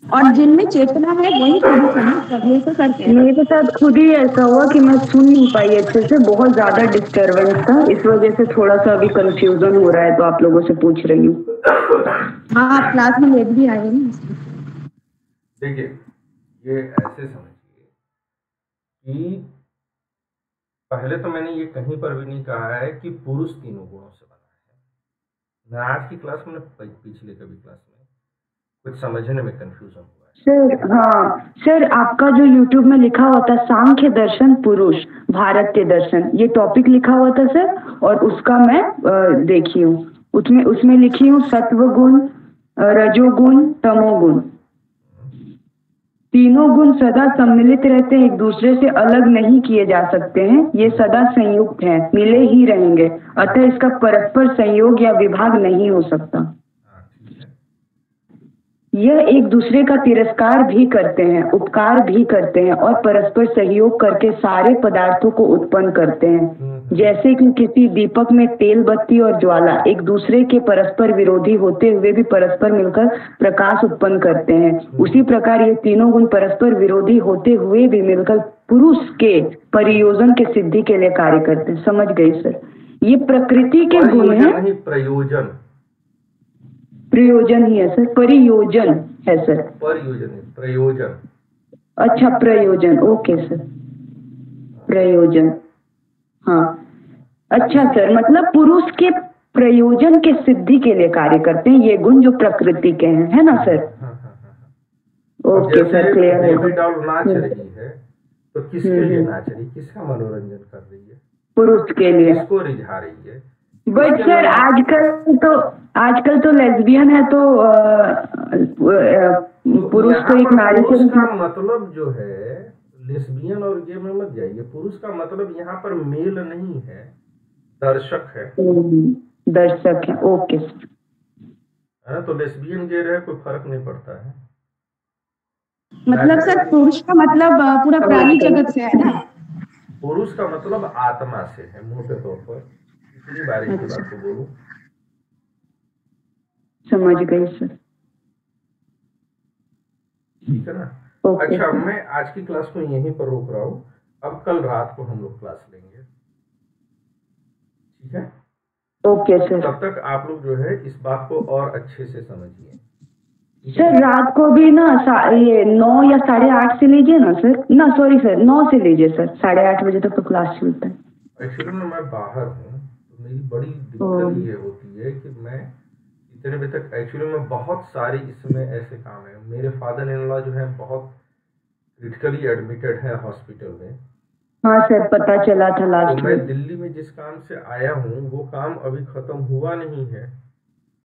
और जिनमें चेतना है वही पुरुष है ना, करने से करते हैं। मेरे साथ खुद ही ऐसा हुआ कि मैं सुन नहीं पाई अच्छे से, बहुत ज्यादा डिस्टरबेंस था, इस वजह से थोड़ा सा अभी कंफ्यूजन हो रहा है, तो आप लोगों से पूछ रही हूँ। हाँ, आप क्लास में लेट भी आए ना। देखिए, ये ऐसे समझिए कि पहले तो मैंने ये कहीं पर भी नहीं कहा है कि पुरुष तीनों गुणों से बना है। मैं आज की क्लास में, पिछले कभी क्लास में कुछ समझने में कंफ्यूजन हुआ है। सर, हाँ सर, आपका जो YouTube में लिखा हुआ था सांख्य दर्शन पुरुष भारतीय दर्शन, ये टॉपिक लिखा हुआ था सर, और उसका मैं देखी हूँ, उसमें लिखी हूँ सत्व गुण, रजोगुण, तमोगुण। तीनों गुण सदा सम्मिलित रहते हैं, एक दूसरे से अलग नहीं किए जा सकते हैं, ये सदा संयुक्त हैं, मिले ही रहेंगे, अतः इसका परस्पर संयोग या विभाग नहीं हो सकता। यह एक दूसरे का तिरस्कार भी करते हैं, उपकार भी करते हैं, और परस्पर सहयोग करके सारे पदार्थों को उत्पन्न करते हैं। जैसे कि किसी दीपक में तेल, बत्ती और ज्वाला एक दूसरे के परस्पर विरोधी होते हुए भी परस्पर मिलकर प्रकाश उत्पन्न करते हैं, उसी प्रकार ये तीनों गुण परस्पर विरोधी होते हुए भी मिलकर पुरुष के परियोजन के सिद्धि के लिए कार्य करते हैं। समझ गए सर? ये प्रकृति के गुण है। प्रयोजन ही है सर, परियोजन है सर। प्रयोजन। अच्छा, प्रयोजन, ओके सर, प्रयोजन। हाँ, अच्छा सर, मतलब पुरुष के प्रयोजन के सिद्धि के लिए कार्य करते हैं ये गुण जो प्रकृति के हैं, है ना सर? ओके सर, क्लियर है। नाच रही है तो किसके लिए नाच रही, किसका मनोरंजन कर रही है? पुरुष के लिए। किसको रिझा रही है? बट सर आजकल तो लेस्बियन है, तो पुरुष तो एक नारी से। पुरुष का मतलब जो है लेस्बियन और गे में मत जाइए। पुरुष का मतलब यहाँ पर मेल नहीं है, दर्शक है। दर्शक है, ओके सर। है तो लेस्बियन गे रहे कोई फर्क नहीं पड़ता है। मतलब सर पुरुष का मतलब पूरा प्राणी जगत से है ना? पुरुष का मतलब आत्मा से है मोटे तौर पर। इतनी बारीकी अच्छा। बात को बोलूं, समझ गई सर। ठीक है ना। ओके अच्छा, सर। मैं आज की क्लास को यहीं पर रोक रहा हूँ। अब कल रात को हम लोग क्लास लेंगे, ठीक है। Okay sir. तब तक आप लोग जो है इस बात को और अच्छे से समझिए। सर रात को भी ना ये 9 या 8:30 से लीजिए ना सर। ना सॉरी सर, 9 से लीजिए सर, 8:30 बजे तक तो क्लास चलता है। एक्चुअली में मैं बाहर हूँ, तो मेरी बड़ी दिक्कत ये होती है कि मैं इतने बजे तक, एक्चुअली में बहुत सारे इसमें ऐसे काम है। मेरे फादर इन लॉ जो है बहुत क्रिटिकली एडमिटेड है हॉस्पिटल में। हाँ सर, पता चला था तो लास्ट मैं में। दिल्ली में जिस काम से आया हूँ वो काम अभी खत्म हुआ नहीं है।